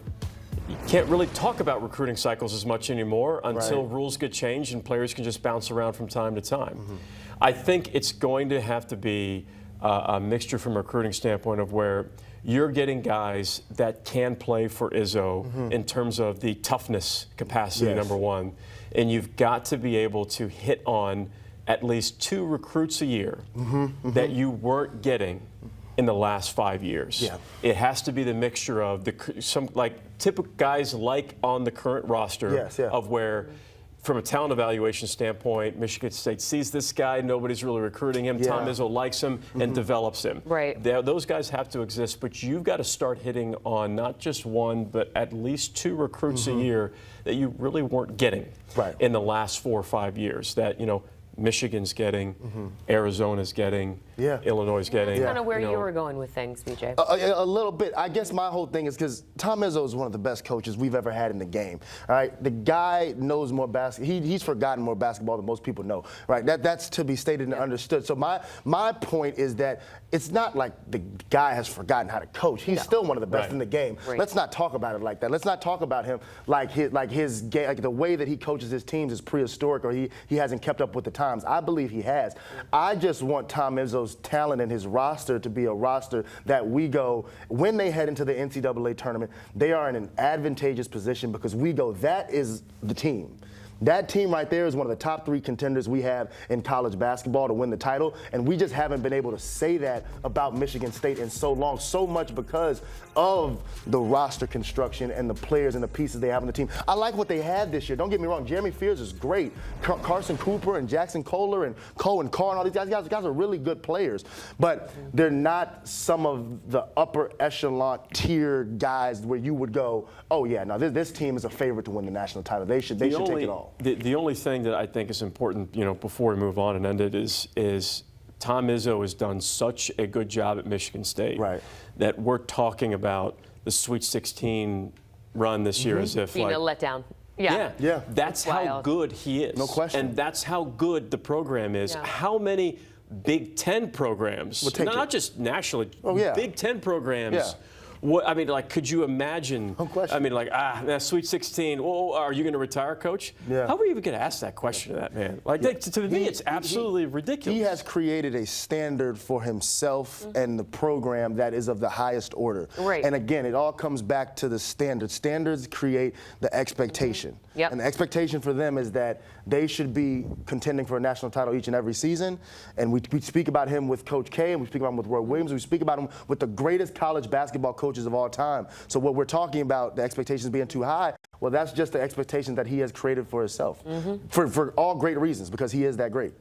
you can't really talk about recruiting cycles as much anymore until rules get changed and players can just bounce around from time to time. I think it's going to have to be a mixture from a recruiting standpoint of where you're getting guys that can play for Izzo in terms of the toughness capacity, number one, and you've got to be able to hit on at least 2 recruits a year that you weren't getting in the last 5 years. Yeah. It has to be the mixture of some typical guys like on the current roster of where, from a talent evaluation standpoint, Michigan State sees this guy, nobody's really recruiting him. Tom Izzo likes him and develops him. Right. Those guys have to exist, but you've got to start hitting on not just 1, but at least 2 recruits a year that you really weren't getting in the last 4 or 5 years. That Michigan's getting, Arizona's getting, Illinois is getting. That's kind of where you were going with things, BJ. A little bit. I guess my whole thing is because Tom Izzo is one of the best coaches we've ever had in the game. All right, the guy knows more basketball. He's forgotten more basketball than most people know. Right, that's to be stated and understood. So my point is that it's not like the guy has forgotten how to coach. He's still one of the best in the game. Let's not talk about it like that. Let's not talk about him like his game, like the way that he coaches his teams is prehistoric, or he hasn't kept up with the time. times. I believe he has. I just want Tom Izzo's talent and his roster to be a roster that we go, when they head into the NCAA tournament, they are in an advantageous position because we go, that is the team. That team right there is one of the top 3 contenders we have in college basketball to win the title, and we just haven't been able to say that about Michigan State in so long, so much because of the roster construction and the players and the pieces they have on the team. I like what they had this year. Don't get me wrong. Jeremy Fears is great. Carson Cooper and Jackson Kohler and Cohen Carr and all these guys are really good players, but they're not some of the upper echelon tier guys where you would go, oh yeah, no, this team is a favorite to win the national title. They should take it all. The only thing that I think is important, before we move on and end it, is Tom Izzo has done such a good job at Michigan State that we're talking about the Sweet 16 run this year as if being a letdown. Yeah. That's how good he is. No question. And that's how good the program is. Yeah. How many Big Ten programs, not just nationally, Big Ten programs. Yeah. What, I mean, like, could you imagine? No question. I mean, like, that Sweet 16. Oh, are you going to retire, Coach? Yeah. How are you even going to ask that question to that man? Like, to me, it's absolutely ridiculous. He has created a standard for himself and the program that is of the highest order. Right. And again, it all comes back to the standards. Standards create the expectation. Yep. And the expectation for them is that they should be contending for a national title each and every season. And we speak about him with Coach K, and we speak about him with Roy Williams. We speak about him with the greatest college basketball coaches of all time. So what we're talking about, the expectations being too high, well, that's just the expectation that he has created for himself. For all great reasons, because he is that great.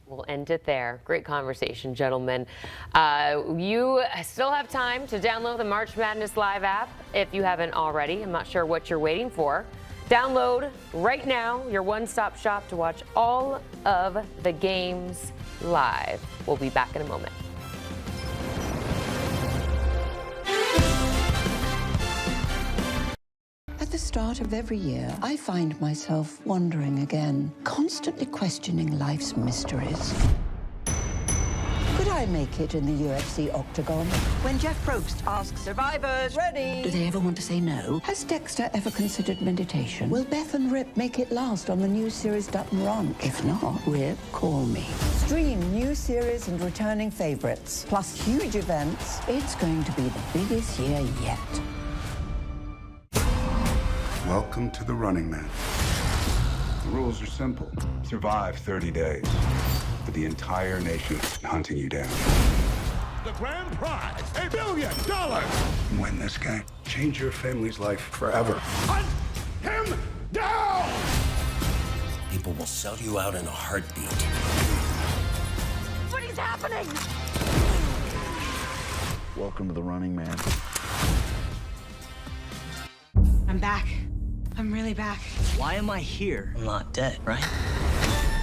We'll end it there. Great conversation, gentlemen. You still have time to download the March Madness Live app if you haven't already. I'm not sure what you're waiting for. Download right now your one-stop shop to watch all of the games live. We'll be back in a moment. At the start of every year, I find myself wondering again, constantly questioning life's mysteries. Could I make it in the UFC octagon? When Jeff Probst asks survivors, ready? Do they ever want to say no? Has Dexter ever considered meditation? Will Beth and Rip make it last on the new series Dutton Ranch? If not, Rip, call me. Stream new series and returning favorites, plus huge events. It's going to be the biggest year yet. Welcome to the Running Man. The rules are simple. Survive 30 days. But the entire nation is hunting you down. The grand prize, $1 billion. Win this game. Change your family's life forever. Hunt him down! People will sell you out in a heartbeat. What is happening? Welcome to the Running Man. I'm back. I'm really back. Why am I here? I'm not dead, right?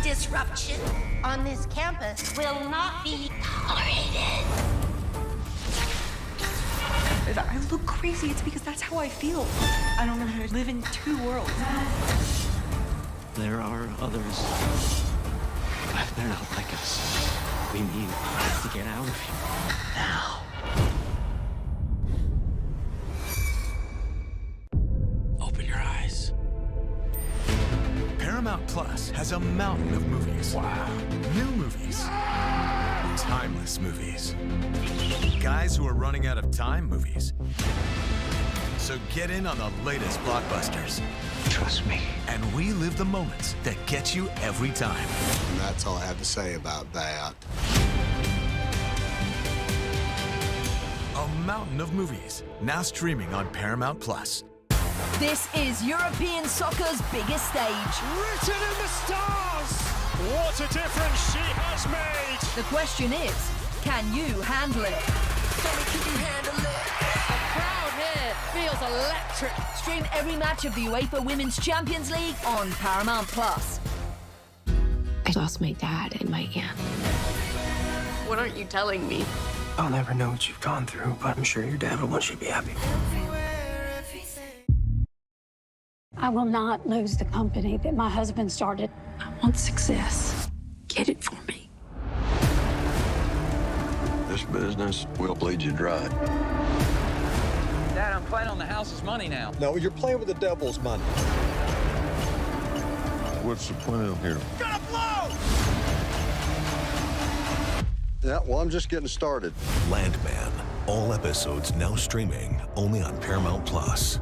Disruption on this campus will not be tolerated. I look crazy. It's because that's how I feel. I don't know how to live in 2 worlds. There are others. But they're not like us. We need to get out of here now. Open your eyes. Paramount Plus has a mountain of movies. Wow. New movies. Timeless movies. Guys who are running out of time movies. So get in on the latest blockbusters. Trust me. And we live the moments that get you every time. And that's all I have to say about that. A mountain of movies, now streaming on Paramount Plus. This is European soccer's biggest stage. Written in the stars! What a difference she has made! The question is, can you handle it? Can you handle it? The crowd here feels electric. Stream every match of the UEFA Women's Champions League on Paramount Plus. I lost my dad in my hand. What aren't you telling me? I'll never know what you've gone through, but I'm sure your dad will want you to be happy. I will not lose the company that my husband started. I want success. Get it for me. This business will bleed you dry. Dad, I'm playing on the house's money now. No, you're playing with the devil's money. What's the plan here? Gonna blow! Yeah, well, I'm just getting started. Landman. All episodes now streaming only on Paramount Plus.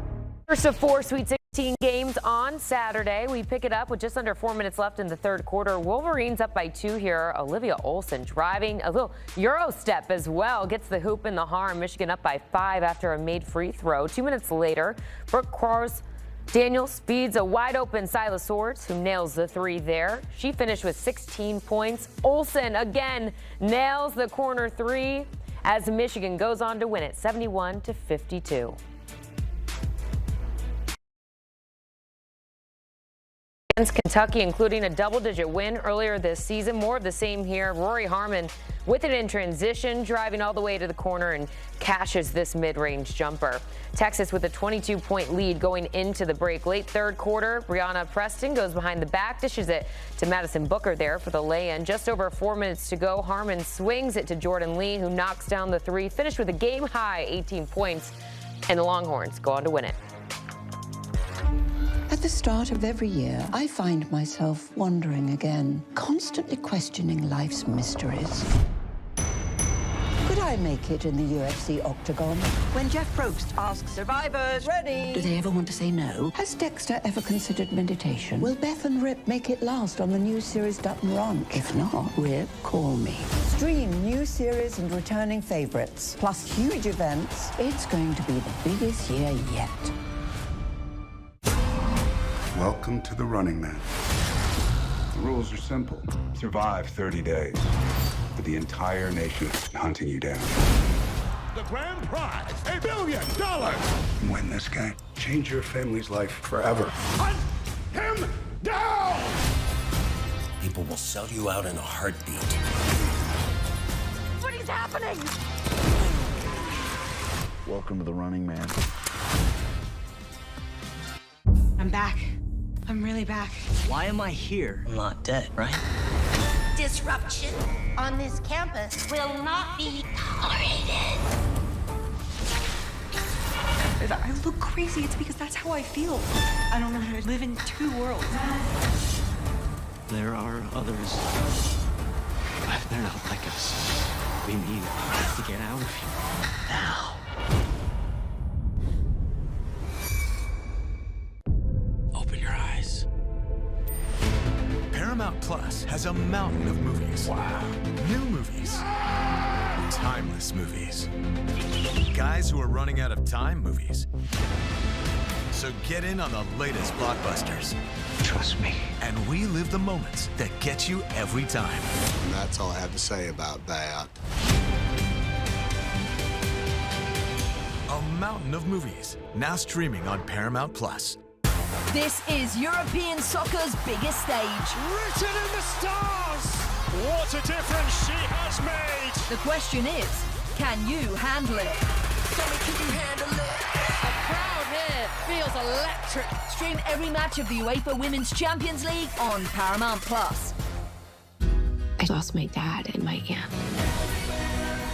First of 4 Sweet 16 games on Saturday. We pick it up with just under 4 minutes left in the third quarter. Wolverines up by 2 here. Olivia Olson driving a little Euro step as well. Gets the hoop in the harm. Michigan up by 5 after a made free throw. 2 minutes later, Brooke Cross Daniel speeds a wide open Silas Swords, who nails the 3 there. She finished with 16 points. Olson again nails the corner 3 as Michigan goes on to win it 71-52. Kentucky, including a double-digit win earlier this season. More of the same here. Rory Harmon with it in transition, driving all the way to the corner and cashes this mid-range jumper. Texas with a 22-point lead going into the break. Late third quarter, Brianna Preston goes behind the back, dishes it to Madison Booker there for the lay-in. Just over 4 minutes to go. Harmon swings it to Jordan Lee, who knocks down the 3. Finished with a game-high 18 points, and the Longhorns go on to win it. At the start of every year, I find myself wondering again, constantly questioning life's mysteries. Could I make it in the UFC octagon? When Jeff Probst asks survivors, ready? Do they ever want to say no? Has Dexter ever considered meditation? Will Beth and Rip make it last on the new series Dutton Ranch? If not, Rip, call me. Stream new series and returning favorites, plus huge events. It's going to be the biggest year yet. Welcome to the Running Man. The rules are simple. Survive 30 days, but the entire nation is hunting you down. The grand prize, $1 billion. Win this game. Change your family's life forever. Hunt him down! People will sell you out in a heartbeat. What is happening? Welcome to the Running Man. I'm back. I'm really back. Why am I here? I'm not dead, right? Disruption on this campus will not be tolerated. I look crazy. It's because that's how I feel. I don't know how to live in 2 worlds. There are others. But they're not like us. We need to get out of here now. Open your eyes. Paramount Plus has a mountain of movies. Wow. New movies. Timeless movies. Guys who are running out of time movies. So get in on the latest blockbusters. Trust me. And relive the moments that get you every time. And that's all I have to say about that. A mountain of movies, now streaming on Paramount Plus. This is European soccer's biggest stage. Written in the stars! What a difference she has made! The question is, can you handle it? Tell me, can you handle it? A crowd here feels electric. Stream every match of the UEFA Women's Champions League on Paramount Plus. I lost my dad and my aunt.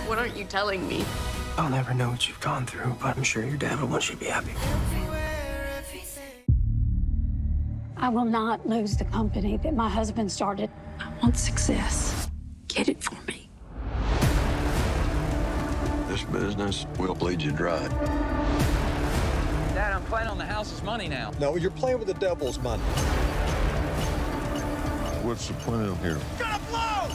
What aren't you telling me? I'll never know what you've gone through, but I'm sure your dad would want you to be happy. I will not lose the company that my husband started. I want success. Get it for me. This business will bleed you dry. Dad, I'm playing on the house's money now. No, you're playing with the devil's money. What's the plan here? Gotta blow!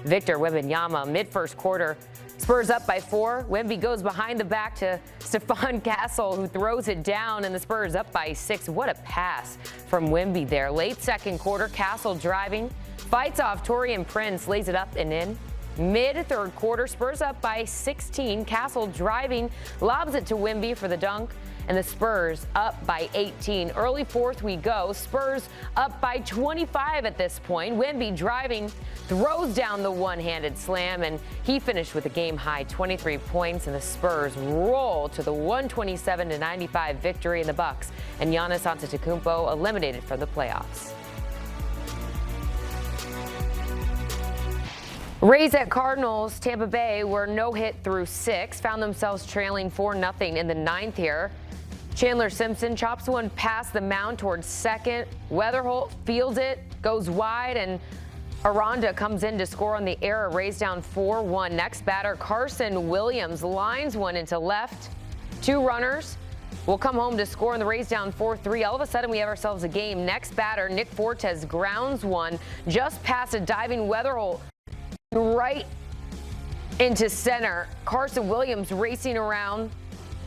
Victor Wembanyama mid-first quarter. Spurs up by 4. Wemby goes behind the back to Stephon Castle, who throws it down, and the Spurs up by 6. What a pass from Wemby there. Late second quarter, Castle driving, fights off Taurean Prince, lays it up and in. Mid-third quarter, Spurs up by 16. Castle driving, lobs it to Wemby for the dunk, and the Spurs up by 18. Early fourth we go. Spurs up by 25 at this point. Wemby driving, throws down the one-handed slam, and he finished with a game-high 23 points, and the Spurs roll to the 127-95 victory in the Bucks, and Giannis Antetokounmpo eliminated from the playoffs. Rays at Cardinals. Tampa Bay were no hit through 6, found themselves trailing 4-0 in the 9th here. Chandler Simpson chops one past the mound towards second. Weatherholt fields it, goes wide, and Aranda comes in to score on the error, raised down 4-1. Next batter, Carson Williams lines one into left. 2 runners will come home to score on the raise down 4-3. All of a sudden, we have ourselves a game. Next batter, Nick Fortes grounds one just past a diving weather hole right into center. Carson Williams racing around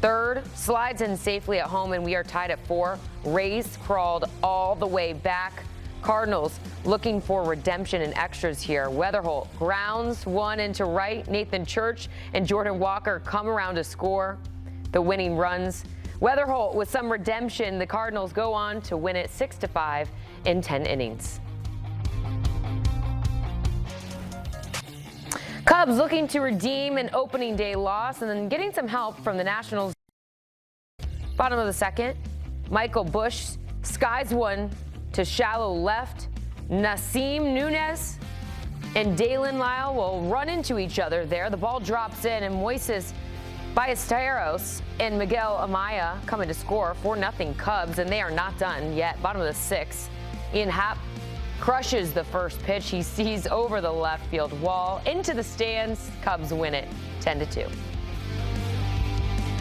third, slides in safely at home, and we are tied at 4. Rays crawled all the way back. Cardinals looking for redemption and extras here. Weatherholt grounds one into right. Nathan Church and Jordan Walker come around to score the winning runs. Weatherholt with some redemption. The Cardinals go on to win it 6-5 in 10 innings. Cubs looking to redeem an opening day loss and then getting some help from the Nationals. Bottom of the second, Michael Busch skies one to shallow left. Nasim Nunez and Dalen Lyle will run into each other there. The ball drops in, and Moises Ballesteros and Miguel Amaya coming to score 4-0 Cubs, and they are not done yet. Bottom of the 6th, Ian Happ crushes the first pitch. He sees over the left field wall into the stands. Cubs win it 10-2.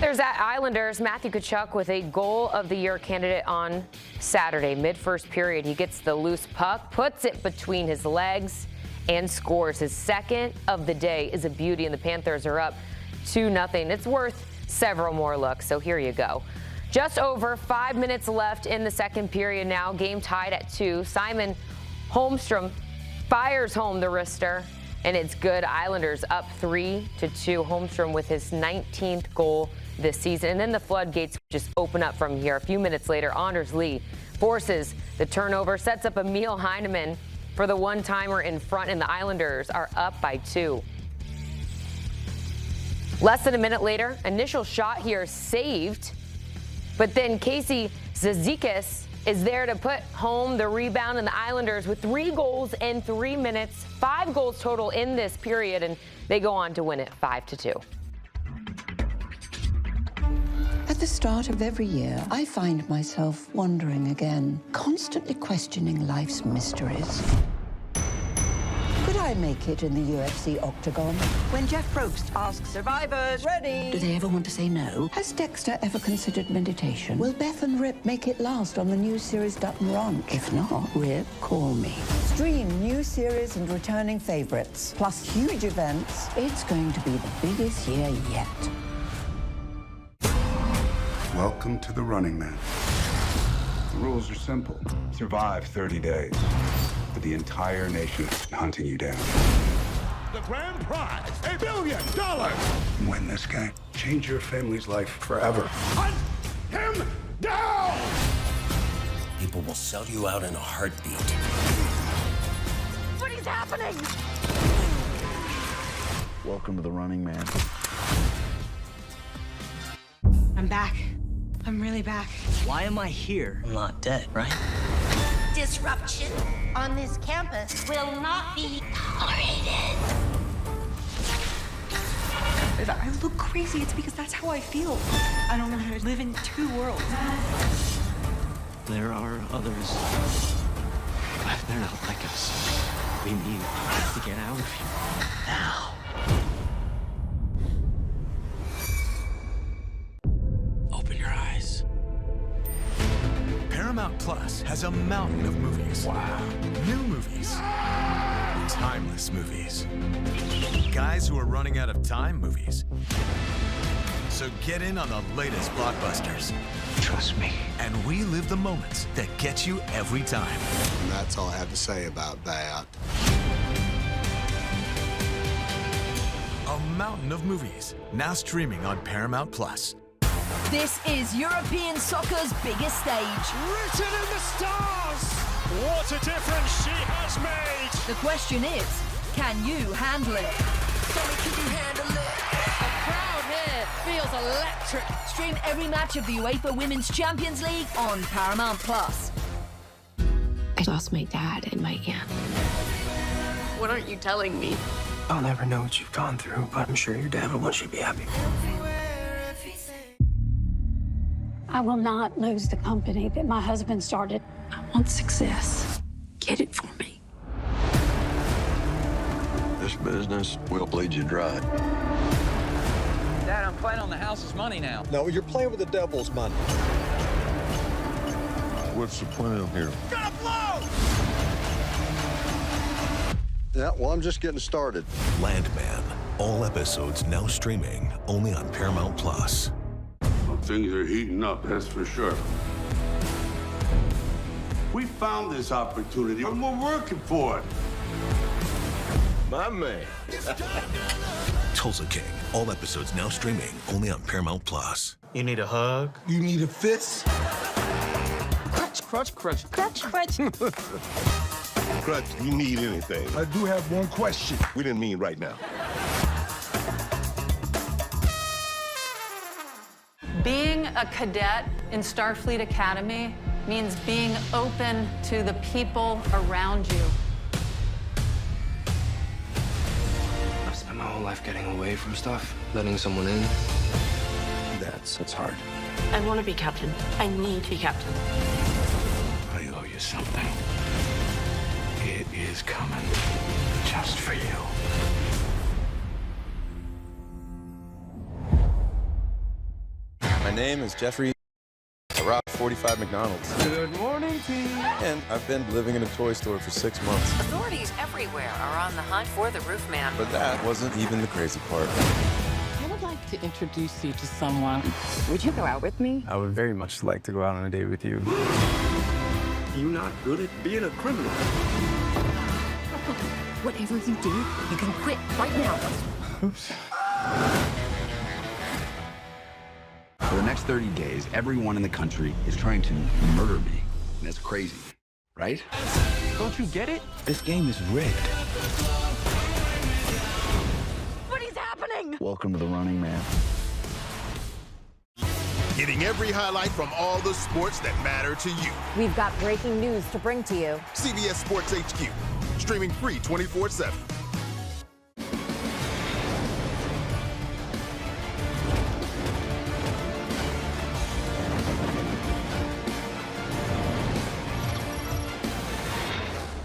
There's at Islanders, Matthew Tkachuk with a goal of the year candidate on Saturday. Mid-first period, he gets the loose puck, puts it between his legs, and scores. His second of the day is a beauty, and the Panthers are up 2-0. It's worth several more looks, so here you go. Just over 5 minutes left in the second period now. Game tied at 2. Simon Holmstrom fires home the wrister, and it's good. Islanders up 3-2. Holmstrom with his 19th goal this season. And then the floodgates just open up from here. A few minutes later, Anders Lee forces the turnover, sets up Emil Heinemann for the one-timer in front, and the Islanders are up by 2. Less than a minute later, initial shot here saved, but then Casey Zizikis is there to put home the rebound, and the Islanders with 3 goals in 3 minutes, 5 goals total in this period, and they go on to win it 5-2. At the start of every year, I find myself wondering again, constantly questioning life's mysteries. Could I make it in the UFC octagon? When Jeff Probst asks survivors, ready? Do they ever want to say no? Has Dexter ever considered meditation? Will Beth and Rip make it last on the new series Dutton Ranch? If not, Rip, call me. Stream new series and returning favorites, plus huge events. It's going to be the biggest year yet. Welcome to the Running Man. The rules are simple. Survive 30 days. But the entire nation is hunting you down. The grand prize, $1 billion. Win this game. Change your family's life forever. Hunt him down! People will sell you out in a heartbeat. What is happening? Welcome to the Running Man. I'm back. I'm really back. Why am I here? I'm not dead, right? Disruption on this campus will not be tolerated. If I look crazy, it's because that's how I feel. I don't know how to live in 2 worlds. There are others. But they're not like us. We need to get out of here now. Open your eyes. Paramount Plus has a mountain of movies. Wow. New movies. Timeless movies. Guys who are running out of time movies. So get in on the latest blockbusters. Trust me. And relive the moments that get you every time. And that's all I have to say about that. A mountain of movies, now streaming on Paramount Plus. This is European soccer's biggest stage. Written in the stars! What a difference she has made! The question is, can you handle it? Can you handle it? The crowd here feels electric. Stream every match of the UEFA Women's Champions League on Paramount Plus. I lost my dad and my aunt. What aren't you telling me? I'll never know what you've gone through, but I'm sure your dad will want you to be happy. I will not lose the company that my husband started. I want success. Get it for me. This business will bleed you dry. Dad, I'm playing on the house's money now. No, you're playing with the devil's money. What's the plan here? Gonna blow! Yeah, well, I'm just getting started. Landman. All episodes now streaming only on Paramount Plus. Things are heating up, that's for sure. We found this opportunity and we're working for it. My man. Tulsa King. All episodes now streaming only on Paramount Plus. You need a hug? You need a fist? Crutch, crutch, crutch. Crutch, crutch. Crutch, you need anything. I do have one question. We didn't mean right now. Being a cadet in Starfleet Academy means being open to the people around you. I've spent my whole life getting away from stuff, letting someone in. That's hard. I want to be captain. I need to be captain. I owe you something. It is coming just for you. My name is Jeffrey. I robbed 45 McDonald's. Good morning, team. And I've been living in a toy store for 6 months. Authorities everywhere are on the hunt for the roof man. But that wasn't even the crazy part. I would like to introduce you to someone. Would you go out with me? I would very much like to go out on a date with you. You're not good at being a criminal. Whatever you do, you can quit right now. Oops. For the next 30 days, everyone in the country is trying to murder me. And that's crazy, right? Don't you get it? This game is rigged. What is happening? Welcome to the Running Man. Getting every highlight from all the sports that matter to you. We've got breaking news to bring to you. CBS Sports HQ, streaming free 24/7.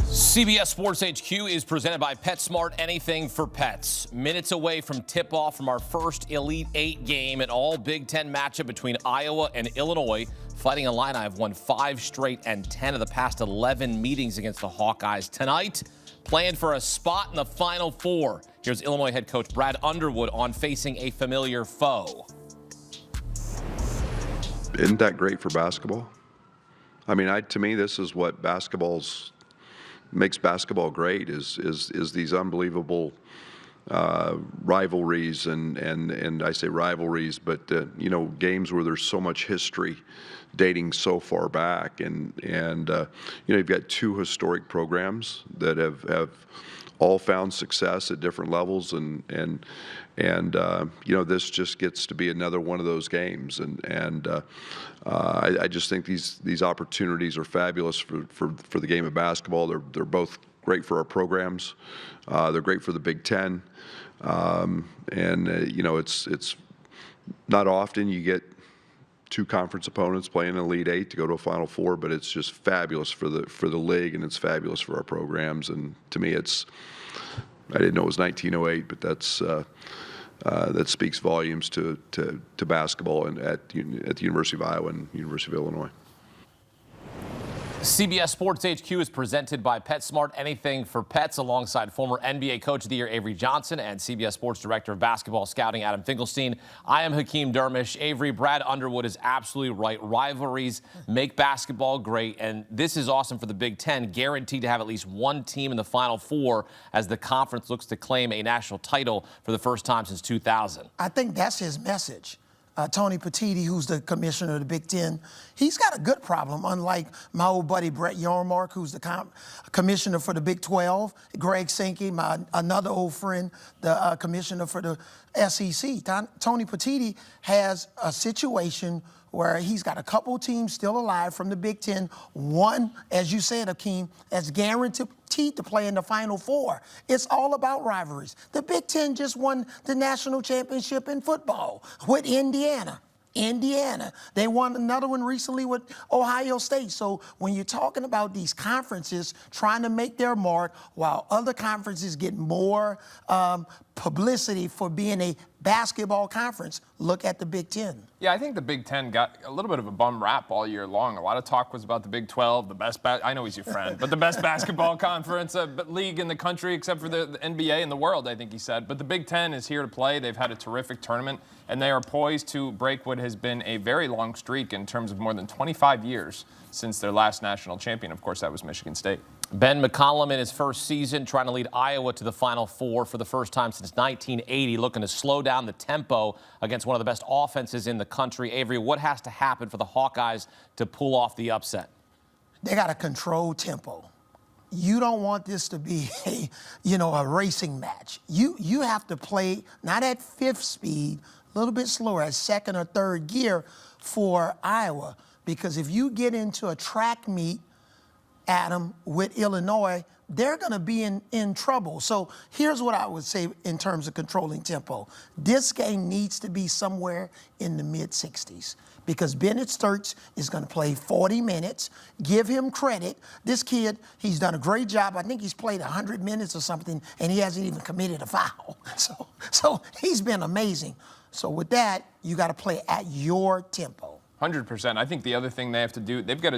CBS Sports HQ is presented by PetSmart, anything for pets. Minutes away from tip-off from our first Elite Eight game, an all Big Ten matchup between Iowa and Illinois. Fighting Illini have won 5 straight and 10 of the past 11 meetings against the Hawkeyes. Tonight, playing for a spot in the Final Four. Here's Illinois head coach Brad Underwood on facing a familiar foe. Isn't that great for basketball? I mean, to me, this is what makes basketball great is these unbelievable rivalries and I say rivalries, but games where there's so much history dating so far back, and you've got 2 historic programs that have all found success at different levels, and this just gets to be another one of those games, and I just think these opportunities are fabulous for the game of basketball. They're both great for our programs. They're great for the Big Ten, it's not often you get 2 conference opponents playing an Elite Eight to go to a Final Four, but it's just fabulous for the league, and it's fabulous for our programs. And to me, I didn't know it was 1908, but that speaks volumes to basketball and at the University of Iowa and University of Illinois. CBS Sports HQ is presented by PetSmart, anything for pets, alongside former NBA Coach of the Year Avery Johnson and CBS Sports Director of Basketball Scouting Adam Finkelstein. I am Hakeem Dermish. Avery, Brad Underwood is absolutely right. Rivalries make basketball great, and this is awesome for the Big Ten, guaranteed to have at least one team in the Final Four as the conference looks to claim a national title for the first time since 2000. I think that's his message. Tony Petitti, who's the commissioner of the Big Ten, he's got a good problem, unlike my old buddy Brett Yarmark, who's the commissioner for the Big 12, Greg Sankey, another old friend, the commissioner for the SEC. Tony Petitti has a situation where he's got a couple teams still alive from the Big Ten. One, as you said, Akeem, that's guaranteed to play in the Final Four. It's all about rivalries. The Big Ten just won the national championship in football with Indiana. Indiana. They won another one recently with Ohio State. So when you're talking about these conferences trying to make their mark while other conferences get more publicity for being a basketball conference, look at the Big Ten. Yeah, I think the Big Ten got a little bit of a bum rap all year long. A lot of talk was about the Big 12, the best, I know he's your friend, but the best basketball conference, league in the country, except for the NBA in the world, I think he said. But the Big Ten is here to play. They've had a terrific tournament, and they are poised to break what has been a very long streak in terms of more than 25 years since their last national champion. Of course, that was Michigan State. Ben McCollum in his first season trying to lead Iowa to the Final Four for the first time since 1980, looking to slow down the tempo against one of the best offenses in the country. Avery, what has to happen for the Hawkeyes to pull off the upset? They got to control tempo. You don't want this to be a racing match. You have to play not at fifth speed, a little bit slower, at second or third gear for Iowa. Because if you get into a track meet, Adam, with Illinois, they're going to be in trouble. So here's what I would say in terms of controlling tempo. This game needs to be somewhere in the mid-60s because Bennett Stirtz is going to play 40 minutes. Give him credit. This kid, he's done a great job. I think he's played 100 minutes or something, and he hasn't even committed a foul. So he's been amazing. So with that, you got to play at your tempo. 100%. I think the other thing they have to do, they've got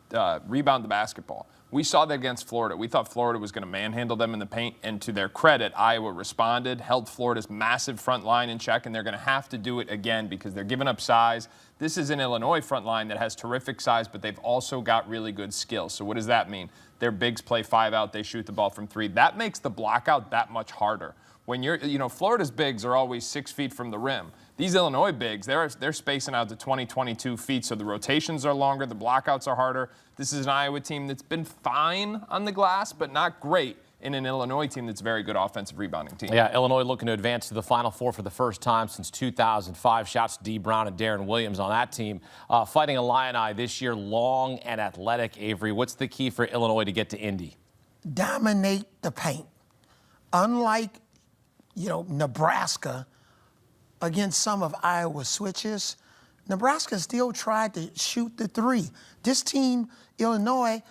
to rebound the basketball. We saw that against Florida. We thought Florida was going to manhandle them in the paint, and to their credit, Iowa responded, held Florida's massive front line in check, and they're going to have to do it again because they're giving up size. This is an Illinois front line that has terrific size, but they've also got really good skills. So what does that mean? Their bigs play 5 out. They shoot the ball from 3. That makes the blockout that much harder. When Florida's bigs are always 6 feet from the rim. These Illinois bigs, they're spacing out to 20, 22 feet, so the rotations are longer, the blockouts are harder. This is an Iowa team that's been fine on the glass, but not great in an Illinois team that's a very good offensive rebounding team. Yeah, Illinois looking to advance to the Final Four for the first time since 2005. Shouts to D. Brown and Darren Williams on that team. Fighting Illini this year, long and athletic. Avery, what's the key for Illinois to get to Indy? Dominate the paint. Unlike, Nebraska, against some of Iowa's switches, Nebraska still tried to shoot the 3. This team, Illinois,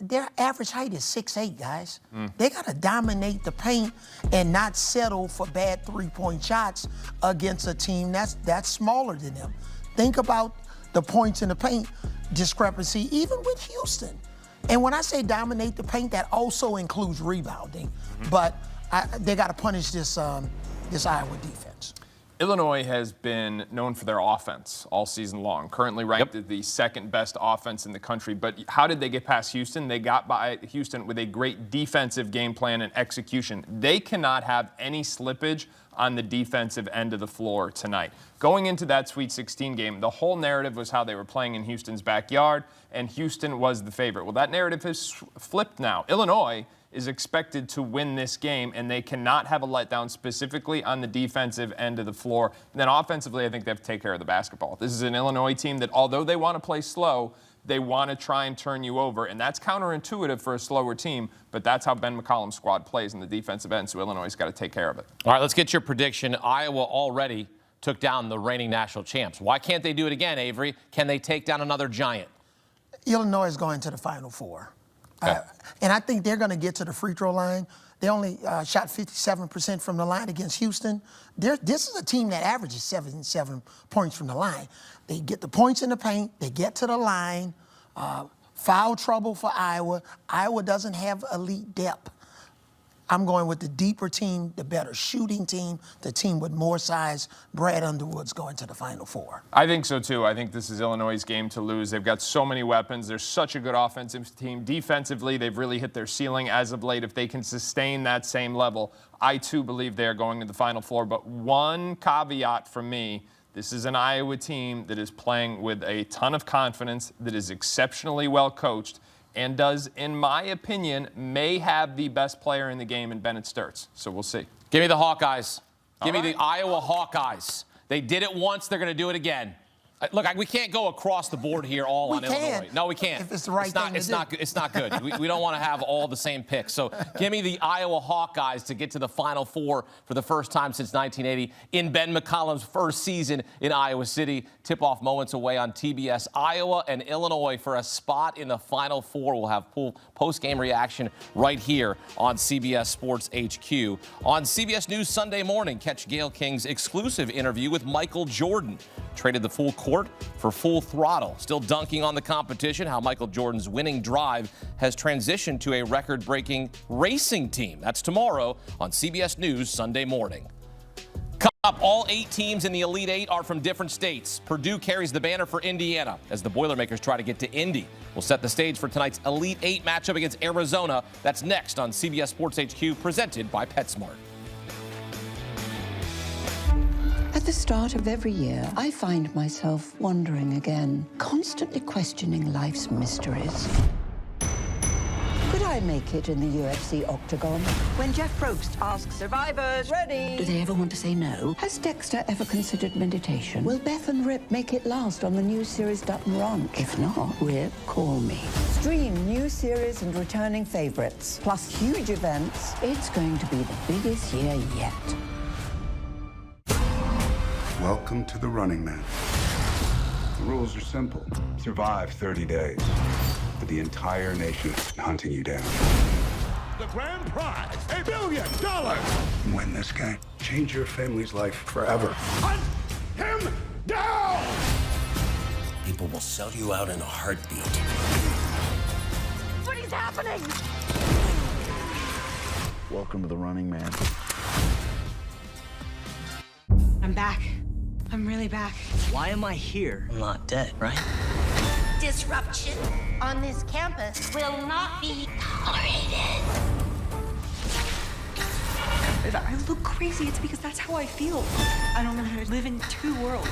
their average height is 6'8", guys. They got to dominate the paint and not settle for bad three-point shots against a team that's smaller than them. Think about the points in the paint discrepancy, even with Houston. And when I say dominate the paint, that also includes rebounding. But they got to punish this Iowa defense. Illinois has been known for their offense all season long, currently ranked as the second best offense in the country. But how did they get past Houston? They got by Houston with a great defensive game plan and execution. They cannot have any slippage on the defensive end of the floor tonight. Going into that Sweet 16 game, the whole narrative was how they were playing in Houston's backyard, and Houston was the favorite. Well, that narrative has flipped now. Illinois is expected to win this game, and they cannot have a letdown specifically on the defensive end of the floor. And then offensively, I think they have to take care of the basketball. This is an Illinois team that, although they want to play slow, they want to try and turn you over, and that's counterintuitive for a slower team, but that's how Ben McCollum's squad plays in the defensive end, so Illinois has got to take care of it. All right, let's get your prediction. Iowa already took down the reigning national champs. Why can't they do it again, Avery? Can they take down another giant? Illinois is going to the Final Four. Okay. And I think they're going to get to the free throw line. They only shot 57% from the line against Houston. This is a team that averages 77 points from the line. They get the points in the paint. They get to the line. Foul trouble for Iowa. Iowa doesn't have elite depth. I'm going with the deeper team, the better shooting team, the team with more size. Brad Underwood's going to the Final Four. I think so, too. I think this is Illinois' game to lose. They've got so many weapons. They're such a good offensive team. Defensively, they've really hit their ceiling as of late. If they can sustain that same level, I, too, believe they're going to the Final Four. But one caveat from me, this is an Iowa team that is playing with a ton of confidence, that is exceptionally well coached, and does, in my opinion, may have the best player in the game in Bennett Stirtz. So we'll see. Give me the Hawkeyes. Give me the Iowa Hawkeyes. They did it once. They're going to do it again. Look, we can't go across the board here all on Illinois. No, we can't. If it's the right thing to do. It's not good. We don't want to have all the same picks. So give me the Iowa Hawkeyes to get to the Final Four for the first time since 1980 in Ben McCollum's first season in Iowa City. Tip-off moments away on TBS. Iowa and Illinois for a spot in the Final Four. We'll have post-game reaction right here on CBS Sports HQ. On CBS News Sunday morning, catch Gayle King's exclusive interview with Michael Jordan. Traded the full court for full throttle. Still dunking on the competition, how Michael Jordan's winning drive has transitioned to a record-breaking racing team. That's tomorrow on CBS News Sunday morning. Coming up, all 8 teams in the Elite Eight are from different states. Purdue carries the banner for Indiana as the Boilermakers try to get to Indy. We'll set the stage for tonight's Elite Eight matchup against Arizona. That's next on CBS Sports HQ, presented by PetSmart. At the start of every year, I find myself wondering again, constantly questioning life's mysteries. Could I make it in the UFC octagon? When Jeff Probst asks survivors, ready? Do they ever want to say no? Has Dexter ever considered meditation? Will Beth and Rip make it last on the new series Dutton Ranch? If not, Rip, call me. Stream new series and returning favorites, plus huge events. It's going to be the biggest year yet. Welcome to the Running Man. The rules are simple. Survive 30 days. But the entire nation is hunting you down. The grand prize, $1 billion. Win this game. Change your family's life forever. Hunt him down! People will sell you out in a heartbeat. What is happening? Welcome to the Running Man. I'm back. I'm really back. Why am I here? I'm not dead, right? Disruption on this campus will not be tolerated. If I look crazy, it's because that's how I feel. I don't know how to live in 2 worlds.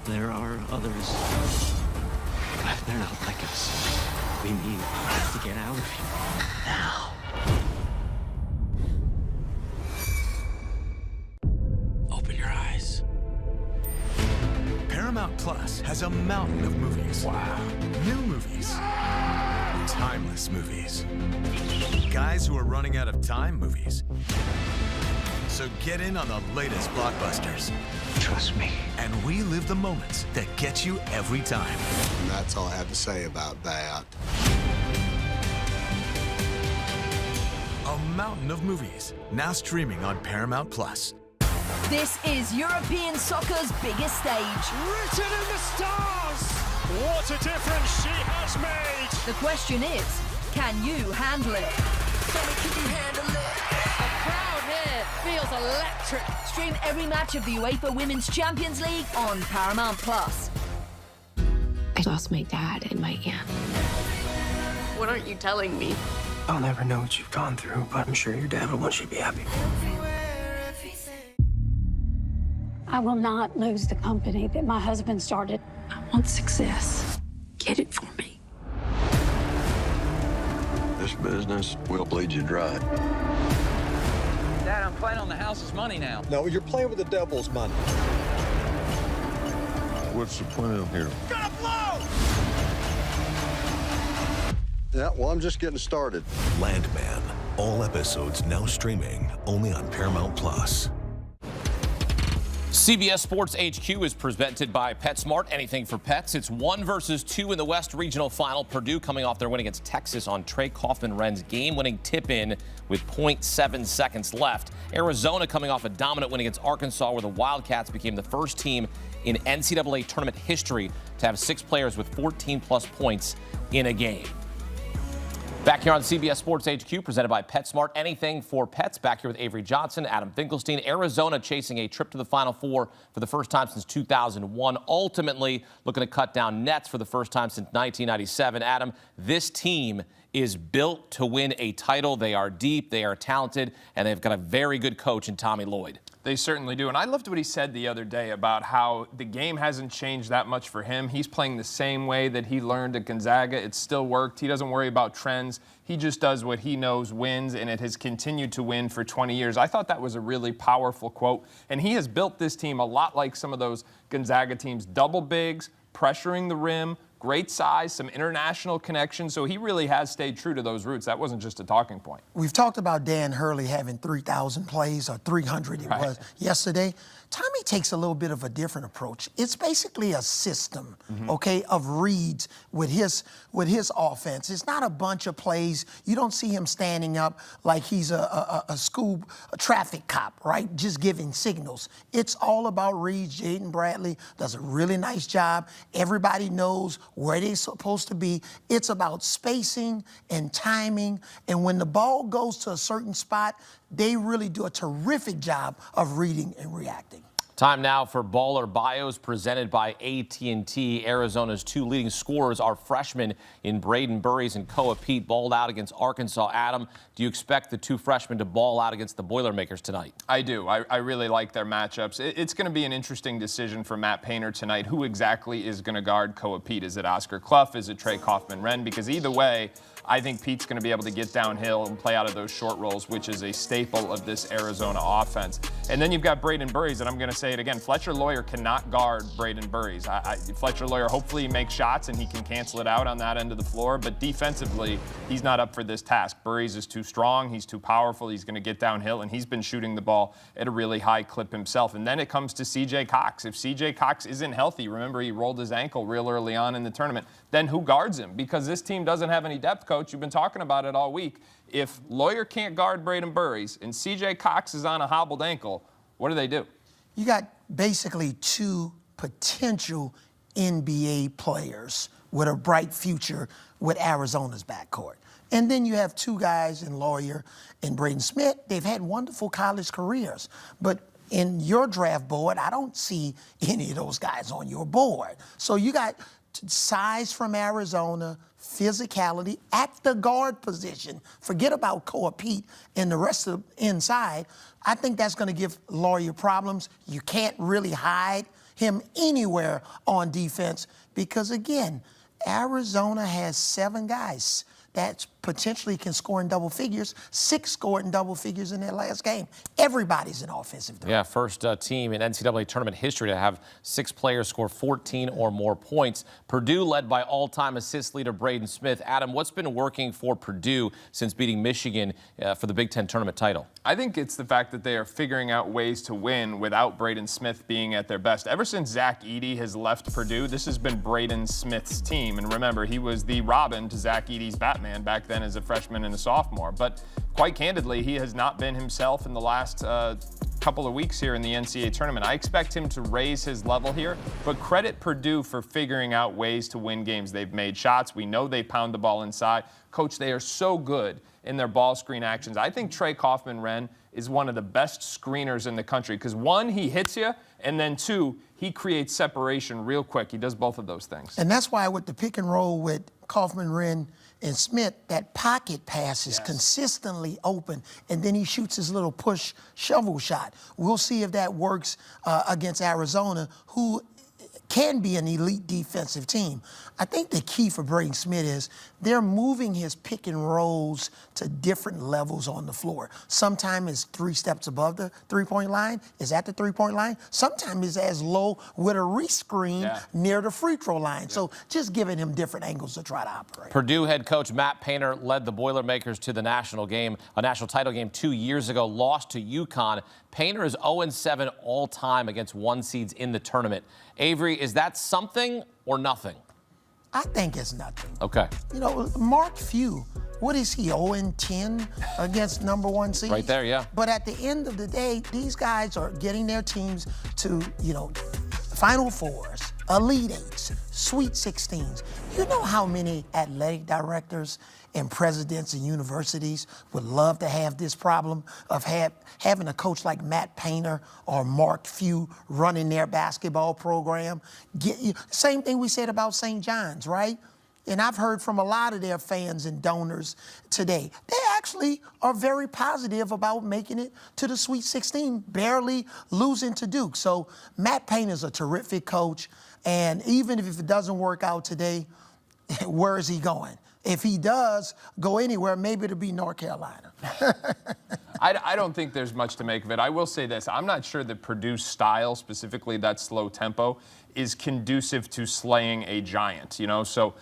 There are others. But they're not like us. We need to get out of here now. Open your eyes. Paramount Plus has a mountain of movies. Wow. New movies. Timeless movies. Guys who are running out of time movies. So get in on the latest blockbusters. Trust me. And relive the moments that get you every time. And that's all I have to say about that. A mountain of movies, now streaming on Paramount Plus. This is European soccer's biggest stage. Written in the stars! What a difference she has made! The question is, can you handle it? Can you handle it? The crowd here feels electric. Stream every match of the UEFA Women's Champions League on Paramount Plus. I lost my dad and my aunt. What aren't you telling me? I'll never know what you've gone through, but I'm sure your dad will want you to be happy. I will not lose the company that my husband started. I want success. Get it for me. This business will bleed you dry. Dad, I'm playing on the house's money now. No, you're playing with the devil's money. What's the plan here? Gonna blow! Yeah, well, I'm just getting started. Landman. All episodes now streaming only on Paramount Plus. CBS Sports HQ is presented by PetSmart. Anything for pets. It's 1 versus 2 in the West Regional Final. Purdue coming off their win against Texas on Trey Kaufman-Wren's game-winning tip-in with 0.7 seconds left. Arizona coming off a dominant win against Arkansas, where the Wildcats became the first team in NCAA Tournament history to have 6 players with 14-plus points in a game. Back here on CBS Sports HQ, presented by PetSmart. Anything for pets. Back here with Avery Johnson, Adam Finkelstein. Arizona chasing a trip to the Final Four for the first time since 2001. Ultimately looking to cut down nets for the first time since 1997. Adam, this team is built to win a title. They are deep, they are talented, and they've got a very good coach in Tommy Lloyd. They certainly do. And I loved what he said the other day about how the game hasn't changed that much for him. He's playing the same way that he learned at Gonzaga. It still worked. He doesn't worry about trends. He just does what he knows wins, and it has continued to win for 20 years. I thought that was a really powerful quote. And he has built this team a lot like some of those Gonzaga teams. Double bigs, pressuring the rim, great size, some international connections. So he really has stayed true to those roots. That wasn't just a talking point. We've talked about Dan Hurley having 3,000 plays, or 300 it was yesterday. Tommy takes a little bit of a different approach. It's basically a system, okay, of reads with his offense. It's not a bunch of plays. You don't see him standing up like he's a traffic cop, right, just giving signals. It's all about reads. Jaden Bradley does a really nice job. Everybody knows where they're supposed to be. It's about spacing and timing, and when the ball goes to a certain spot, they really do a terrific job of reading and reacting. Time now for Baller Bios presented by AT&T. Arizona's two leading scorers are freshmen in Braden Burries and Koa Pete, balled out against Arkansas. Adam, do you expect the two freshmen to ball out against the Boilermakers tonight? I do. I really like their matchups. It's going to be an interesting decision for Matt Painter tonight. Who exactly is going to guard Koa Pete? Is it Oscar Clough? Is it Trey Kaufman-Renn? Because either way, I think Pete's going to be able to get downhill and play out of those short rolls, which is a staple of this Arizona offense. And then you've got Braden Burries, and I'm going to say it again. Fletcher Lawyer cannot guard Braden Burries. Fletcher Lawyer hopefully makes shots and he can cancel it out on that end of the floor, but defensively, he's not up for this task. Burries is too strong, he's too powerful, he's going to get downhill, and he's been shooting the ball at a really high clip himself. And then it comes to CJ Cox. If CJ Cox isn't healthy, remember he rolled his ankle real early on in the tournament, then who guards him? Because this team doesn't have any depth, coach. You've been talking about it all week. If Lawyer can't guard Braden Burries and CJ Cox is on a hobbled ankle, what do? You got basically two potential NBA players with a bright future with Arizona's backcourt. And then you have two guys in Lawyer and Braden Smith. They've had wonderful college careers. But in your draft board, I don't see any of those guys on your board. So you got size from Arizona, physicality at the guard position. Forget about Koa Pete and the rest of inside. I think that's going to give Lawyer problems. You can't really hide him anywhere on defense because, again, Arizona has 7 guys that potentially can score in double figures. 6 scored in double figures in their last game. Everybody's an offensive threat. Yeah, first team in NCAA Tournament history to have 6 players score 14 or more points. Purdue led by all-time assist leader Braden Smith. Adam, what's been working for Purdue since beating Michigan for the Big Ten tournament title? I think it's the fact that they are figuring out ways to win without Braden Smith being at their best. Ever since Zach Edey has left Purdue, this has been Braden Smith's team. And remember, he was the Robin to Zach Edey's Batman back then as a freshman and a sophomore. But quite candidly, he has not been himself in the last couple of weeks here in the NCAA tournament. I expect him to raise his level here, but credit Purdue for figuring out ways to win games. They've made shots. We know they pound the ball inside. Coach, they are so good in their ball screen actions. I think Trey Kaufman-Renn is one of the best screeners in the country because 1, he hits you, and then 2, he creates separation real quick. He does both of those things. And that's why with the pick and roll with Kaufman-Renn and Smith, that pocket pass is consistently open, and then he shoots his little push shovel shot. We'll see if that works against Arizona, who can be an elite defensive team. I think the key for Braden Smith is they're moving his pick and rolls to different levels on the floor. Sometimes it's 3 steps above the three-point line, is at the three-point line. Sometimes it's as low with a rescreen near the free throw line. So just giving him different angles to try to operate. Purdue head coach Matt Painter led the Boilermakers to the national title game 2 years ago, lost to UConn. Painter is 0-7 all time against 1 seeds in the tournament. Avery, is that something or nothing? I think it's nothing. Okay. You know, Mark Few, what is he, 0-10 against number 1 seed? Right there, yeah. But at the end of the day, these guys are getting their teams to, Final Fours, Elite Eights, Sweet 16s. You know how many athletic directors and presidents and universities would love to have this problem of having a coach like Matt Painter or Mark Few running their basketball program? Same thing we said about St. John's, right? and I've heard from a lot of their fans and donors today, they actually are very positive about making it to the Sweet 16, barely losing to Duke. So Matt Payne is a terrific coach, and even if it doesn't work out today, where is he going? If he does go anywhere, maybe it'll be North Carolina. I don't think there's much to make of it. I will say this. I'm not sure that Purdue's style, specifically that slow tempo, is conducive to slaying a giant, you know? So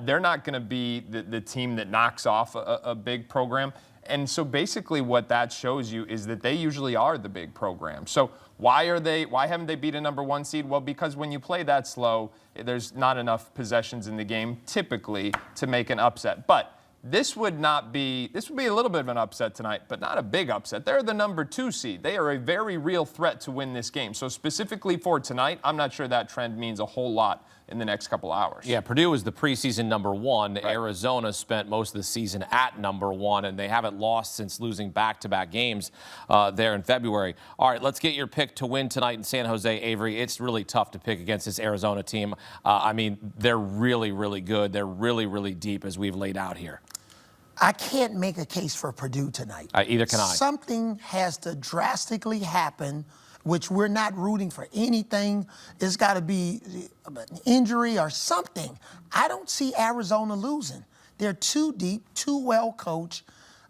they're not going to be the team that knocks off a big program. And so basically what that shows you is that they usually are the big program. So why haven't they beat a number 1 seed? Well, because when you play that slow, there's not enough possessions in the game typically to make an upset. But this would be a little bit of an upset tonight, but not a big upset. They're the number 2 seed. They are a very real threat to win this game. So specifically for tonight, I'm not sure that trend means a whole lot in the next couple hours. Yeah, Purdue is the preseason number 1. Right. Arizona spent most of the season at number 1, and they haven't lost since losing back-to-back games there in February. All right, let's get your pick to win tonight in San Jose, Avery. It's really tough to pick against this Arizona team. I mean, they're really, really good. They're really, really deep, as we've laid out here. I can't make a case for Purdue tonight. Either can I. Something has to drastically happen, which we're not rooting for anything. It's got to be an injury or something. I don't see Arizona losing. They're too deep, too well coached.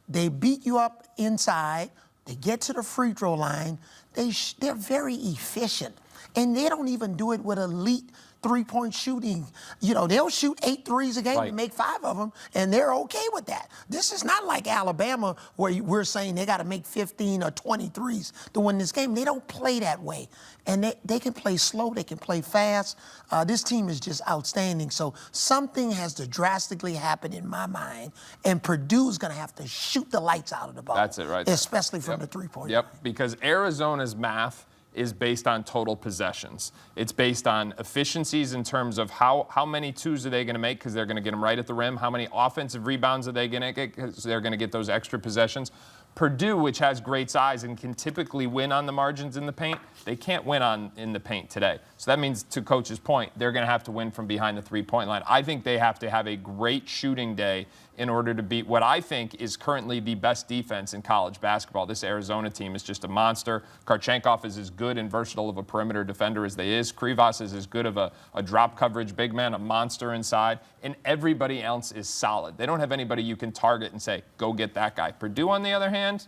They beat you up inside. They get to the free throw line. They're very efficient. And they don't even do it with elite three-point shooting. You know, they'll shoot 8 threes a game and make 5 of them, and they're okay with that. This is not like Alabama where we're saying they got to make 15 or 20 threes to win this game. They don't play that way. And they can play slow. They can play fast. This team is just outstanding. So something has to drastically happen in my mind, and Purdue's going to have to shoot the lights out of the ball. That's it right there. Especially from the three-point line. Yep, because Arizona's math is based on total possessions. It's based on efficiencies in terms of how many twos are they going to make because they're going to get them right at the rim, how many offensive rebounds are they going to get because they're going to get those extra possessions. Purdue, which has great size and can typically win on the margins in the paint, they can't win in the paint today. So that means, to Coach's point, they're going to have to win from behind the three-point line. I think they have to have a great shooting day in order to beat what I think is currently the best defense in college basketball. This Arizona team is just a monster. Karchenkov is as good and versatile of a perimeter defender as they is. Krivas is as good of a drop coverage big man, a monster inside. And everybody else is solid. They don't have anybody you can target and say, go get that guy. Purdue, on the other hand,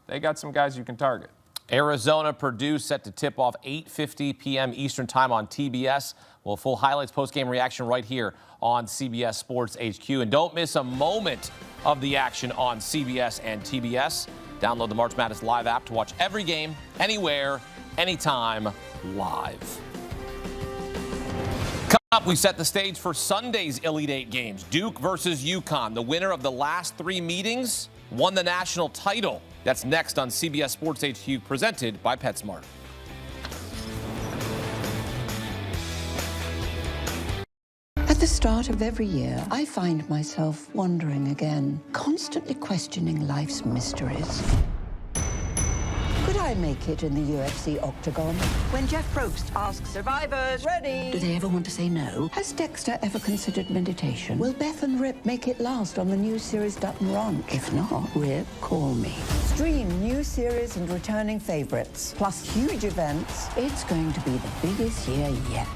they got some guys you can target. Arizona, Purdue set to tip off 8:50 p.m. Eastern time on TBS. Well, full highlights, post-game reaction right here on CBS Sports HQ. And don't miss a moment of the action on CBS and TBS. Download the March Madness Live app to watch every game, anywhere, anytime, live. Coming up, we set the stage for Sunday's Elite Eight games. Duke versus UConn. The winner of the last 3 meetings won the national title. That's next on CBS Sports HQ, presented by PetSmart. At the start of every year, I find myself wondering again, constantly questioning life's mysteries. Could I make it in the UFC octagon? When Jeff Probst asks survivors, ready? Do they ever want to say no? Has Dexter ever considered meditation? Will Beth and Rip make it last on the new series Dutton Ranch? If not, Rip, call me. Stream new series and returning favorites, plus huge events. It's going to be the biggest year yet.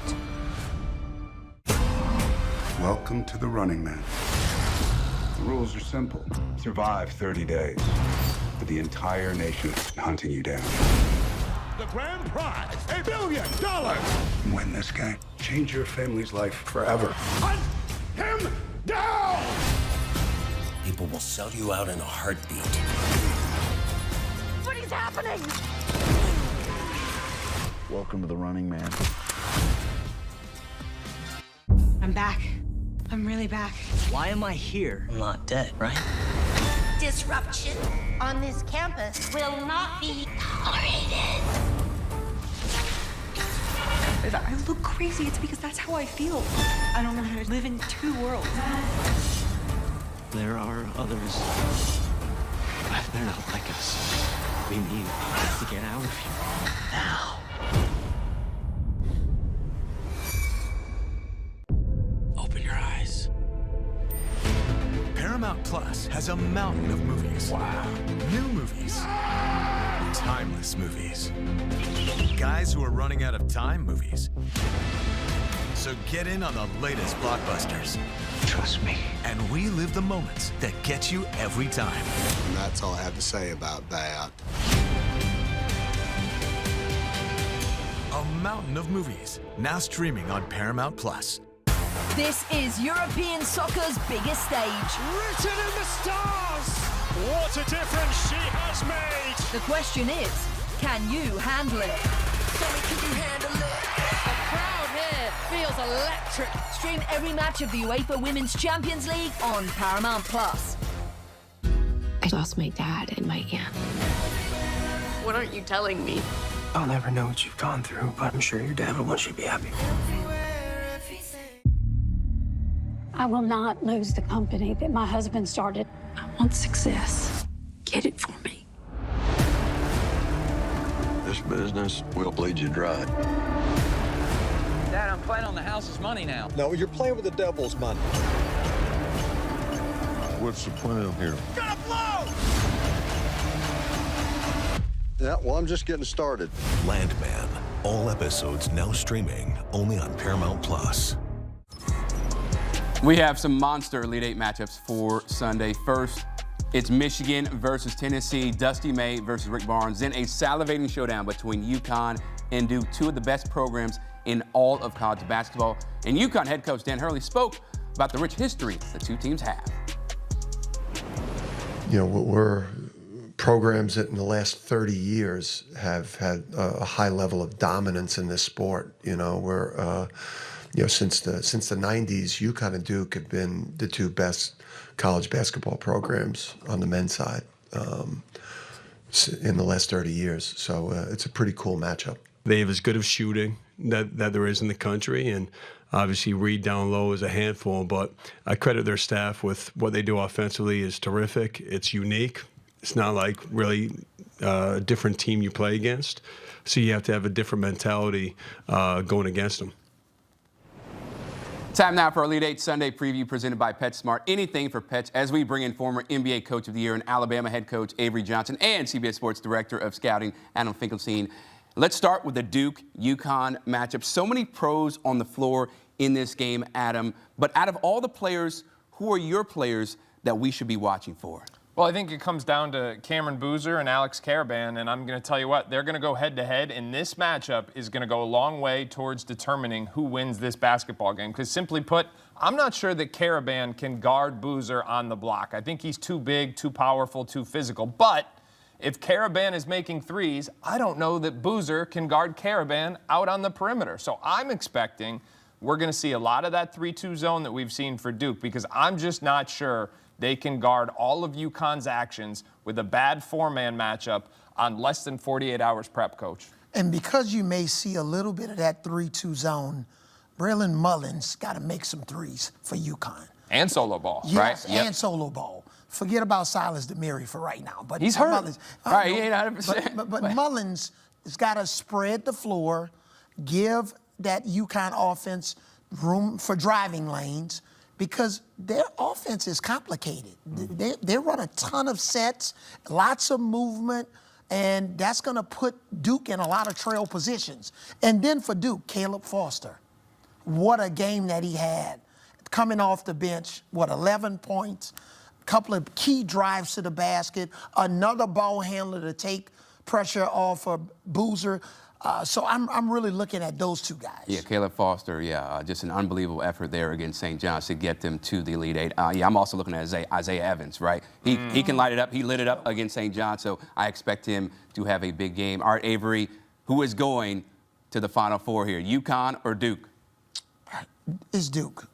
Welcome to the Running Man. The rules are simple. Survive 30 days. But the entire nation is hunting you down. The grand prize, $1 billion. Win this game. Change your family's life forever. Hunt him down! People will sell you out in a heartbeat. What is happening? Welcome to the Running Man. I'm back. I'm really back. Why am I here? I'm not dead, right? Disruption on this campus will not be tolerated. If I look crazy, it's because that's how I feel. I don't know how to live in 2 worlds. There are others. They're not like us. We need to get out of here now. Open your eyes. has a mountain of movies. Wow. New movies. Timeless movies. Guys who are running out of time movies. So get in on the latest blockbusters. Trust me. And relive the moments that get you every time. And that's all I have to say about that. A mountain of movies, now streaming on Paramount Plus. This is European soccer's biggest stage. Written in the stars! What a difference she has made! The question is, can you handle it? Tell me, can you handle it? The crowd here feels electric. Stream every match of the UEFA Women's Champions League on Paramount Plus. I lost my dad and my aunt. What aren't you telling me? I'll never know what you've gone through, but I'm sure your dad will want you to be happy. I will not lose the company that my husband started. I want success. Get it for me. This business will bleed you dry. Dad, I'm playing on the house's money now. No, you're playing with the devil's money. What's the plan here? Gonna blow! Yeah, well, I'm just getting started. Landman. All episodes now streaming only on Paramount Plus. We have some monster Elite Eight matchups for Sunday. First, it's Michigan versus Tennessee, Dusty May versus Rick Barnes, then a salivating showdown between UConn and Duke, two of the best programs in all of college basketball. And UConn head coach Dan Hurley spoke about the rich history the two teams have. You know, we're programs that in the last 30 years have had a high level of dominance in this sport. You know, we're you know, since the 90s, UConn and Duke have been the two best college basketball programs on the men's side in the last 30 years. So it's a pretty cool matchup. They have as good of shooting that there is in the country, and obviously Reed down low is a handful, but I credit their staff with what they do offensively is terrific. It's unique. It's not like really a different team you play against, so you have to have a different mentality going against them. Time now for our Elite Eight Sunday preview presented by PetSmart. Anything for pets as we bring in former NBA Coach of the Year and Alabama head coach Avery Johnson and CBS Sports Director of Scouting Adam Finkelstein. Let's start with the Duke-UConn matchup. So many pros on the floor in this game, Adam. But out of all the players, who are your players that we should be watching for? Well, I think it comes down to Cameron Boozer and Alex Karaban, and I'm going to tell you what, they're going to go head-to-head, and this matchup is going to go a long way towards determining who wins this basketball game. Because simply put, I'm not sure that Karaban can guard Boozer on the block. I think he's too big, too powerful, too physical. But if Karaban is making threes, I don't know that Boozer can guard Karaban out on the perimeter. So I'm expecting we're going to see a lot of that 3-2 zone that we've seen for Duke, because I'm just not sure they can guard all of UConn's actions with a bad four-man matchup on less than 48 hours prep, Coach. And because you may see a little bit of that 3-2 zone, Braylon Mullins got to make some threes for UConn. And solo ball, yes, right? And solo ball. Forget about Silas DeMary for right now. But he's hurt. Mullins, Right, he ain't 100%. But Mullins has got to spread the floor, give that UConn offense room for driving lanes, because their offense is complicated. They run a ton of sets, lots of movement, and that's going to put Duke in a lot of trail positions. And then for Duke, Caleb Foster. What a game that he had. Coming off the bench, 11 points, a couple of key drives to the basket, another ball handler to take pressure off of Boozer. So I'm really looking at those two guys. Yeah, Caleb Foster, just an unbelievable effort there against St. John's to get them to the Elite Eight. I'm also looking at Isaiah Evans, right? He can light it up. He lit it up against St. John's, so I expect him to have a big game. All right, Avery, who is going to the Final Four here, UConn or Duke? It's Duke.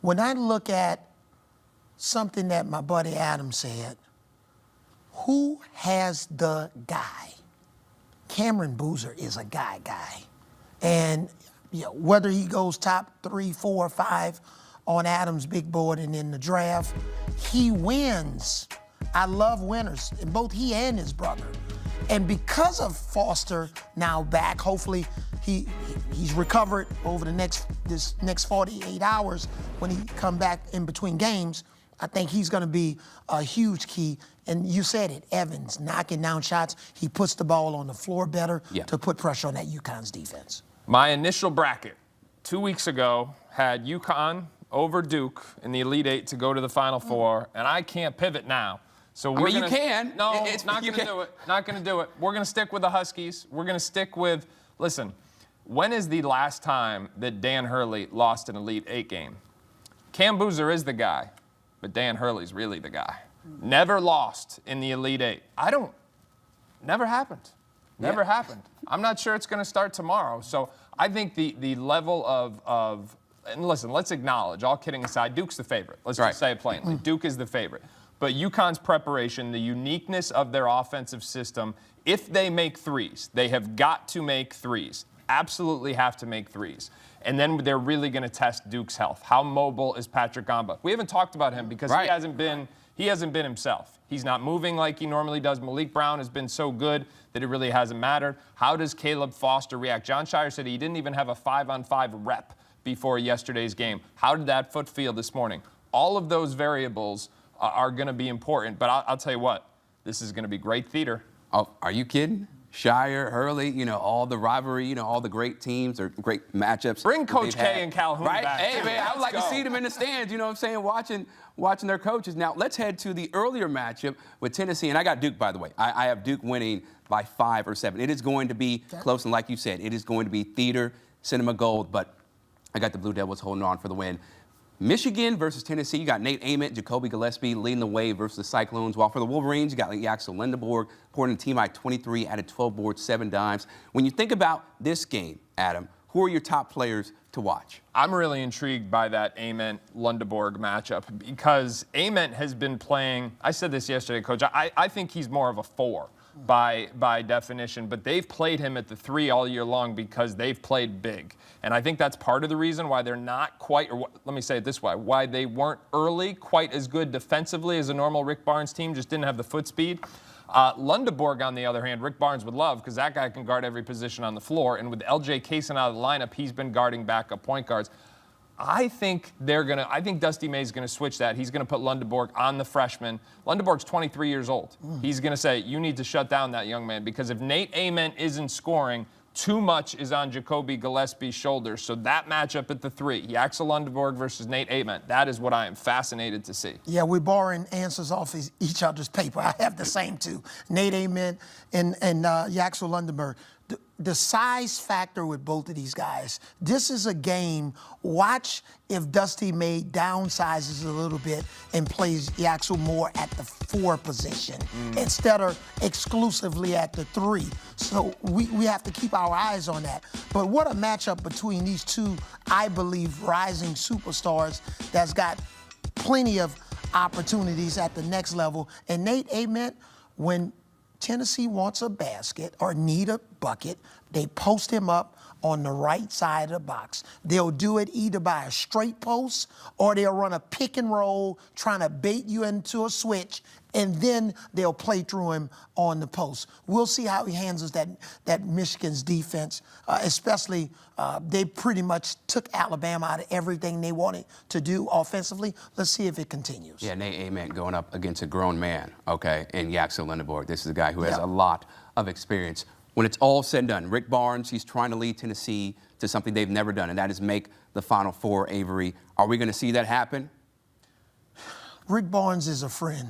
When I look at something that my buddy Adam said, who has the guy? Cameron Boozer is a guy. And whether he goes top 3, 4, 5 on Adam's big board and in the draft, he wins. I love winners, and both he and his brother. And because of Foster now back, hopefully he's recovered over this next 48 hours when he come back in between games. I think he's going to be a huge key. And you said it, Evans knocking down shots. He puts the ball on the floor better to put pressure on that UConn's defense. My initial bracket 2 weeks ago had UConn over Duke in the Elite Eight to go to the Final Four, and I can't pivot now. So we're you can. No, it's not going to do it. Not going to do it. We're going to stick with the Huskies. We're going to stick with, listen, when is the last time that Dan Hurley lost an Elite Eight game? Cam Boozer is the guy, but Dan Hurley's really the guy. Never lost in the Elite Eight. Never happened. Never happened. I'm not sure it's going to start tomorrow. So I think the level of, and listen, let's acknowledge, all kidding aside, Duke's the favorite. Let's just say it plainly. Duke is the favorite. But UConn's preparation, the uniqueness of their offensive system, if they make threes, they have got to make threes. Absolutely have to make threes. And then they're really going to test Duke's health. How mobile is Patrick Gamba? We haven't talked about him because he hasn't been himself. He's not moving like he normally does. Malik Brown has been so good that it really hasn't mattered. How does Caleb Foster react? John Shire said he didn't even have a 5-on-5 rep before yesterday's game. How did that foot feel this morning? All of those variables are going to be important, but I'll tell you what, this is going to be great theater. Oh, are you kidding? Shire, Hurley, all the rivalry, all the great teams or great matchups. Bring Coach K and Calhoun back. Hey, man, I would like to see them in the stands, you know what I'm saying, watching their coaches. Now, let's head to the earlier matchup with Tennessee, and I got Duke, by the way. I have Duke winning by 5 or 7. It is going to be close, and like you said, it is going to be theater, cinema gold, but I got the Blue Devils holding on for the win. Michigan versus Tennessee, you got Nate Ament, Jacoby Gillespie leading the way versus the Cyclones. While for the Wolverines, you got Yaxel Lindeborg, pouring the team by 23, added 12 boards, 7 dimes. When you think about this game, Adam, who are your top players to watch? I'm really intrigued by that Ament-Lundeborg matchup because Ament has been playing, I said this yesterday, Coach, I think he's more of a 4 by definition, but they've played him at the 3 all year long because they've played big. And I think that's part of the reason why they're not quite, or let me say it this way, why they weren't early quite as good defensively as a normal Rick Barnes team, just didn't have the foot speed. Lundeborg, on the other hand, Rick Barnes would love because that guy can guard every position on the floor. And with LJ Kaysen out of the lineup, he's been guarding backup point guards. I think Dusty May's going to switch that. He's going to put Lundeborg on the freshman. Lundeborg's 23 years old. He's going to say, you need to shut down that young man because if Nate Ament isn't scoring, too much is on Jacoby Gillespie's shoulders. So that matchup at the 3, Yaxel Lundeborg versus Nate Ament, that is what I am fascinated to see. Yeah, we're borrowing answers off each other's paper. I have the same two, Nate Ament and Yaxel Lundeborg. The size factor with both of these guys, this is a game, watch if Dusty May downsizes a little bit and plays Yaxel more at the 4 position instead of exclusively at the 3. So we have to keep our eyes on that. But what a matchup between these two, I believe, rising superstars that's got plenty of opportunities at the next level. And Nate Ament, when Tennessee wants a basket or need a bucket, they post him up on the right side of the box. They'll do it either by a straight post or they'll run a pick and roll trying to bait you into a switch, and then they'll play through him on the post. We'll see how he handles that Michigan's defense, especially they pretty much took Alabama out of everything they wanted to do offensively. Let's see if it continues. Yeah, Nate Ament going up against a grown man, okay, and Yaxel Lindeborg. This is a guy who has a lot of experience. When it's all said and done, Rick Barnes, he's trying to lead Tennessee to something they've never done, and that is make the Final Four, Avery. Are we going to see that happen? Rick Barnes is a friend.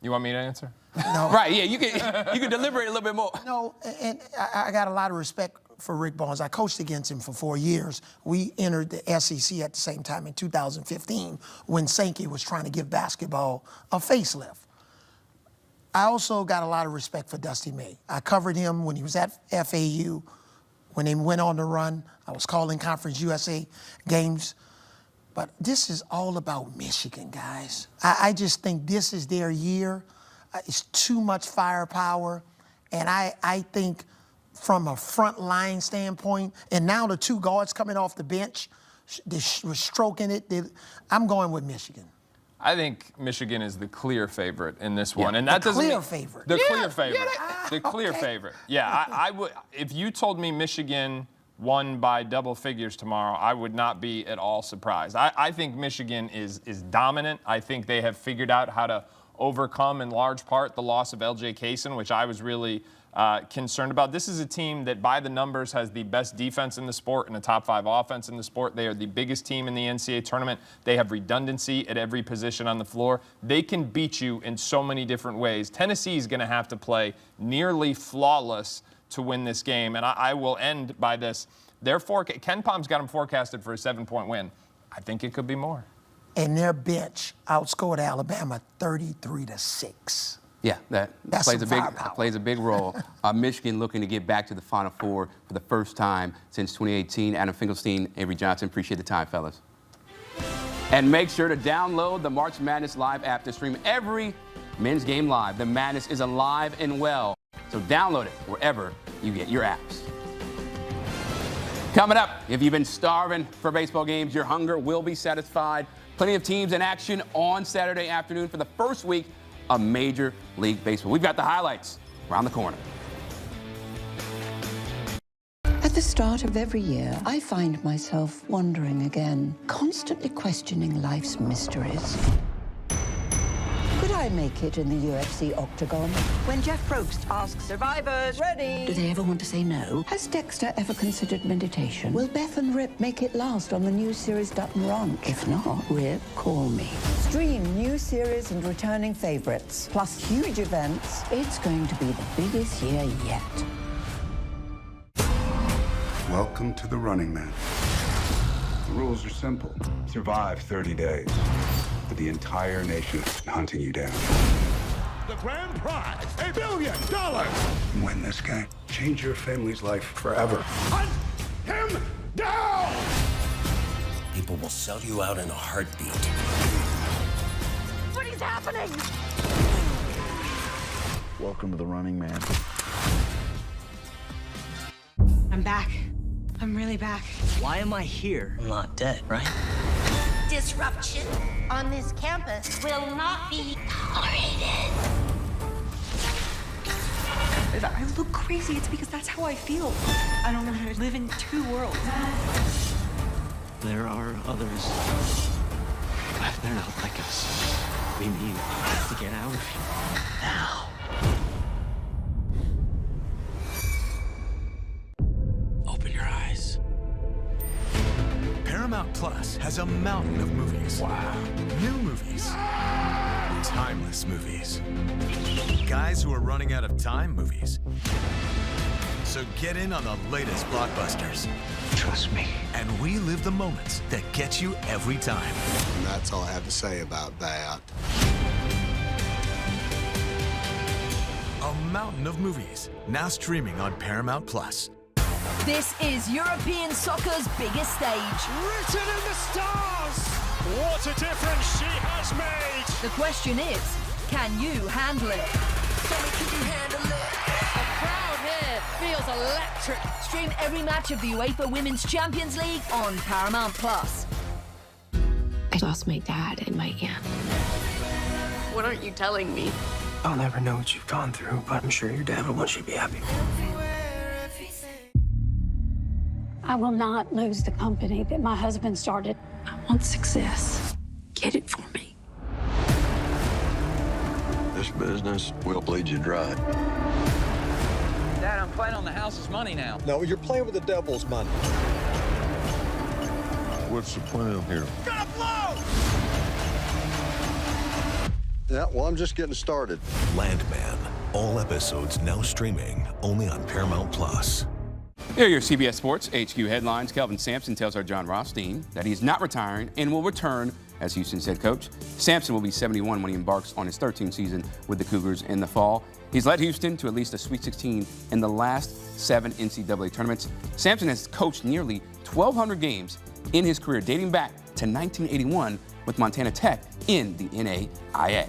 You want me to answer? No. Right, yeah, you can deliberate a little bit more. No, and I got a lot of respect for Rick Barnes. I coached against him for 4 years. We entered the SEC at the same time in 2015 when Sankey was trying to give basketball a facelift. I also got a lot of respect for Dusty May. I covered him when he was at FAU, when they went on the run. I was calling Conference USA games. But this is all about Michigan, guys. I just think this is their year. It's too much firepower. And I think from a front line standpoint, and now the 2 guards coming off the bench, they're stroking it. I'm going with Michigan. I think Michigan is the clear favorite in this one, and that the doesn't clear mean favorite. The clear favorite. The clear favorite. Yeah, I would. If you told me Michigan won by double figures tomorrow, I would not be at all surprised. I think Michigan is dominant. I think they have figured out how to overcome, in large part, the loss of L.J. Kaysen, which I was really concerned about. This is a team that, by the numbers, has the best defense in the sport and a top 5 offense in the sport. They are the biggest team in the NCAA tournament. They have redundancy at every position on the floor. They can beat you in so many different ways. Tennessee is going to have to play nearly flawless to win this game. And I will end by this. Ken Palm's got them forecasted for a 7-point win. I think it could be more. And their bench outscored Alabama 33-6. Yeah, that plays a big role. Michigan looking to get back to the Final Four for the first time since 2018. Adam Finkelstein, Avery Johnson, appreciate the time, fellas. And make sure to download the March Madness Live app to stream every men's game live. The Madness is alive and well. So download it wherever you get your apps. Coming up, if you've been starving for baseball games, your hunger will be satisfied. Plenty of teams in action on Saturday afternoon for the first week of Major League Baseball. We've got the highlights around the corner. At the start of every year, I find myself wondering again, constantly questioning life's mysteries. Could I make it in the UFC octagon? When Jeff Probst asks survivors, ready? Do they ever want to say no? Has Dexter ever considered meditation? Will Beth and Rip make it last on the new series Dutton Ranch? If not, Rip, call me. Stream new series and returning favorites, plus huge events. It's going to be the biggest year yet. Welcome to the Running Man. The rules are simple. Survive 30 days. But the entire nation is hunting you down. The grand prize, $1 billion. Win this game. Change your family's life forever. Hunt him down! People will sell you out in a heartbeat. What is happening? Welcome to the Running Man. I'm back. I'm really back. Why am I here? I'm not dead, right? Disruption on this campus will not be tolerated. If I look crazy, it's because that's how I feel. I don't know how to live in 2 worlds. There are others. But they're not like us. We need to get out of here now. Open your eyes. Paramount Plus has a mountain of movies. Wow. New movies. Timeless movies. Guys who are running out of time movies. So get in on the latest blockbusters. Trust me. And relive the moments that get you every time. And that's all I have to say about that. A mountain of movies, now streaming on Paramount Plus. This is European soccer's biggest stage. Written in the stars! What a difference she has made! The question is, can you handle it? Can you handle it? The crowd here feels electric. Stream every match of the UEFA Women's Champions League on Paramount Plus. I lost my dad and my aunt. What aren't you telling me? I'll never know what you've gone through, but I'm sure your dad will want you to be happy. I will not lose the company that my husband started. I want success. Get it for me. This business will bleed you dry. Dad, I'm playing on the house's money now. No, you're playing with the devil's money. What's the plan here? Gotta blow! Yeah, well, I'm just getting started. Landman. All episodes now streaming only on Paramount Plus. Here are your CBS Sports HQ headlines. Kelvin Sampson tells our John Rothstein that he's not retiring and will return as Houston's head coach. Sampson will be 71 when he embarks on his 13th season with the Cougars in the fall. He's led Houston to at least a Sweet 16 in the last 7 NCAA tournaments. Sampson has coached nearly 1,200 games in his career, dating back to 1981 with Montana Tech in the NAIA.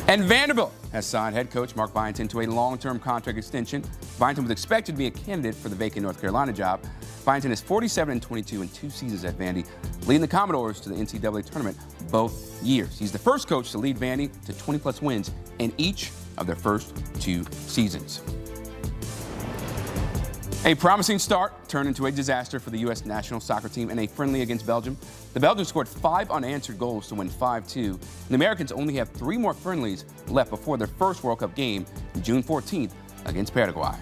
And Vanderbilt has signed head coach Mark Byington to a long-term contract extension. Byington was expected to be a candidate for the vacant North Carolina job. Byington is 47-22 in 2 seasons at Vandy, leading the Commodores to the NCAA tournament both years. He's the first coach to lead Vandy to 20-plus wins in each of their first 2 seasons. A promising start turned into a disaster for the U.S. national soccer team in a friendly against Belgium. The Belgians scored 5 unanswered goals to win 5-2. The Americans only have 3 more friendlies left before their first World Cup game, June 14th, against Paraguay.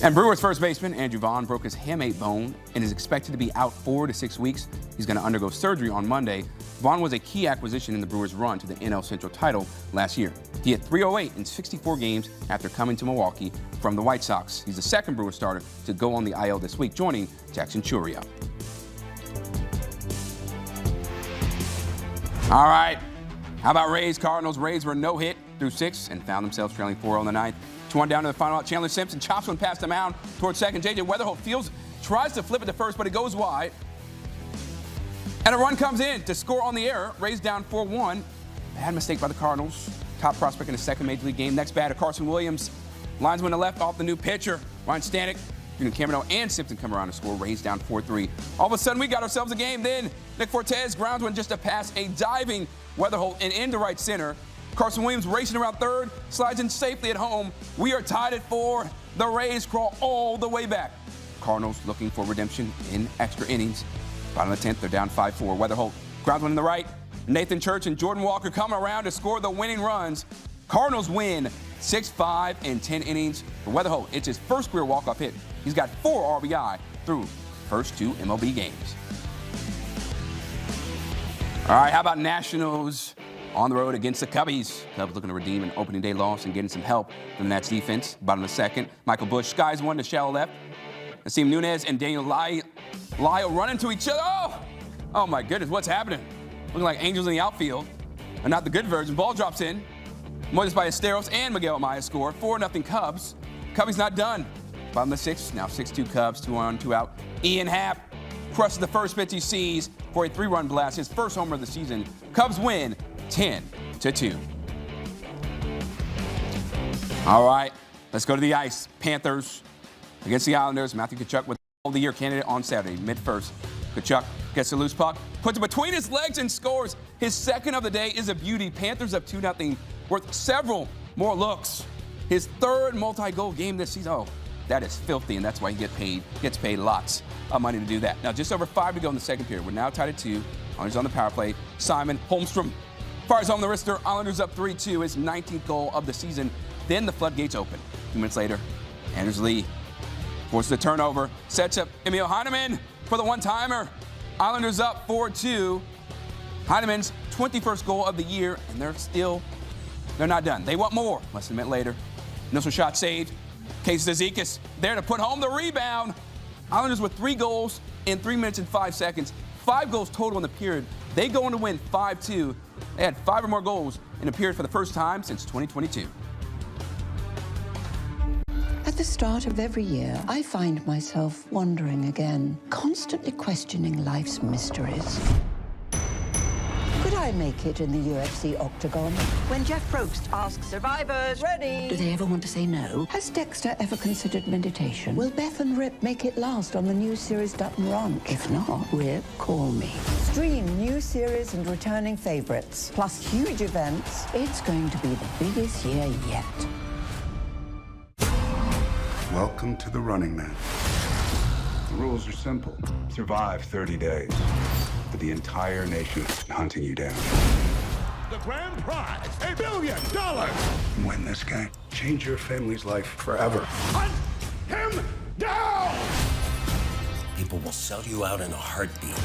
And Brewers first baseman Andrew Vaughn broke his hamate bone and is expected to be out 4 to 6 weeks. He's going to undergo surgery on Monday. Vaughn was a key acquisition in the Brewers' run to the NL Central title last year. He hit .308 in 64 games after coming to Milwaukee from the White Sox. He's the second Brewers starter to go on the IL this week, joining Jackson Churia. All right, how about Rays? Cardinals. Rays were no hit through 6 and found themselves trailing 4 on the 9th. 2-1 down to the final out. Chandler Simpson chops one past the mound towards second. J.J. Weatherholt tries to flip it to first, but it goes wide. And a run comes in to score on the error. Rays down 4-1. Bad mistake by the Cardinals. Top prospect in his second Major League game. Next batter, Carson Williams. Linesman to left off the new pitcher. Ryan Stanek, Cameron and Simpson come around to score. Rays down 4-3. All of a sudden, we got ourselves a game. Then Nick Fortes grounds one just to pass a diving Weatherholt and into right center. Carson Williams racing around third, slides in safely at home. We are tied at 4. The Rays crawl all the way back. Cardinals looking for redemption in extra innings. Bottom of the 10th, they're down 5-4. Weatherholt grounds one in the right. Nathan Church and Jordan Walker come around to score the winning runs. Cardinals win 6-5 in 10 innings. For Weatherholt, it's his first career walk-off hit. He's got 4 RBI through first 2 MLB games. All right, how about Nationals on the road against the Cubbies? Cubs looking to redeem an opening day loss and getting some help from the Nats defense. Bottom of the 2nd, Michael Busch skies one to shallow left. Nasim Nunez and Daniel Lyle run into each other. Oh my goodness, what's happening? Looking like angels in the outfield, and not the good version. Ball drops in. Moises Ballesteros and Miguel Amaya score. 4-0 Cubs. Cubbies not done. Bottom of the 6th, now 6-2 Cubs, 2 on, 2 out. Ian Happ crushes the first pitch he sees for a 3-run blast, his first homer of the season. Cubs win 10-2. All right, let's go to the ice. Panthers against the Islanders. Matthew Tkachuk with all the year candidate on Saturday, mid-first. Tkachuk gets a loose puck, puts it between his legs and scores. His second of the day is a beauty. Panthers up 2-0, worth several more looks. His third multi-goal game this season. Oh, that is filthy, and that's why he gets paid lots of money to do that. Now, just over 5 to go in the second period. We're now tied at 2. Islanders on the power play. Simon Holmstrom fires home the wrister. Islanders up 3-2, his 19th goal of the season. Then the floodgates open. 2 minutes later, Anders Lee forces the turnover, sets up Emil Heineman for the one-timer. Islanders up 4-2. Heineman's 21st goal of the year, and they're not done. They want more. Less than a minute later, initial shot saved. Casey Zizekas there to put home the rebound. Islanders with 3 goals in 3 minutes and 5 seconds. 5 goals total in the period. They go on to win 5-2. They had 5 or more goals in a period for the first time since 2022. At the start of every year, I find myself wondering again, constantly questioning life's mysteries. Could I make it in the UFC octagon? When Jeff Probst asks survivors, ready? Do they ever want to say no? Has Dexter ever considered meditation? Will Beth and Rip make it last on the new series Dutton Ranch? If not, Rip, call me. Stream new series and returning favorites, plus huge events. It's going to be the biggest year yet. Welcome to the Running Man. The rules are simple. Survive 30 days. But the entire nation is hunting you down. The grand prize, $1 billion. Win this game. Change your family's life forever. Hunt him down! People will sell you out in a heartbeat.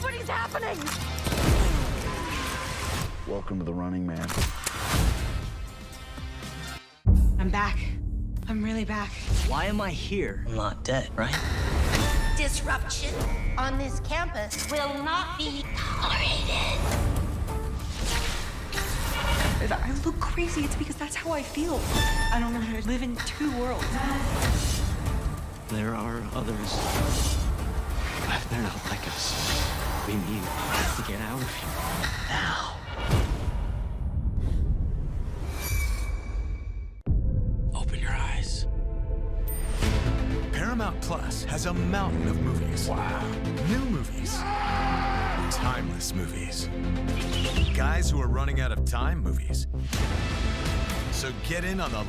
What is happening? Welcome to the Running Man. I'm back. I'm really back. Why am I here? I'm not dead, right? Disruption on this campus will not be tolerated. If I look crazy, it's because that's how I feel. I don't know how to live in 2 worlds. There are others. But they're not like us. We need to get out of here now. Open your eyes. Paramount Plus has a mountain of movies. Wow. New movies. Timeless movies. Guys who are running out of time movies. So get in on the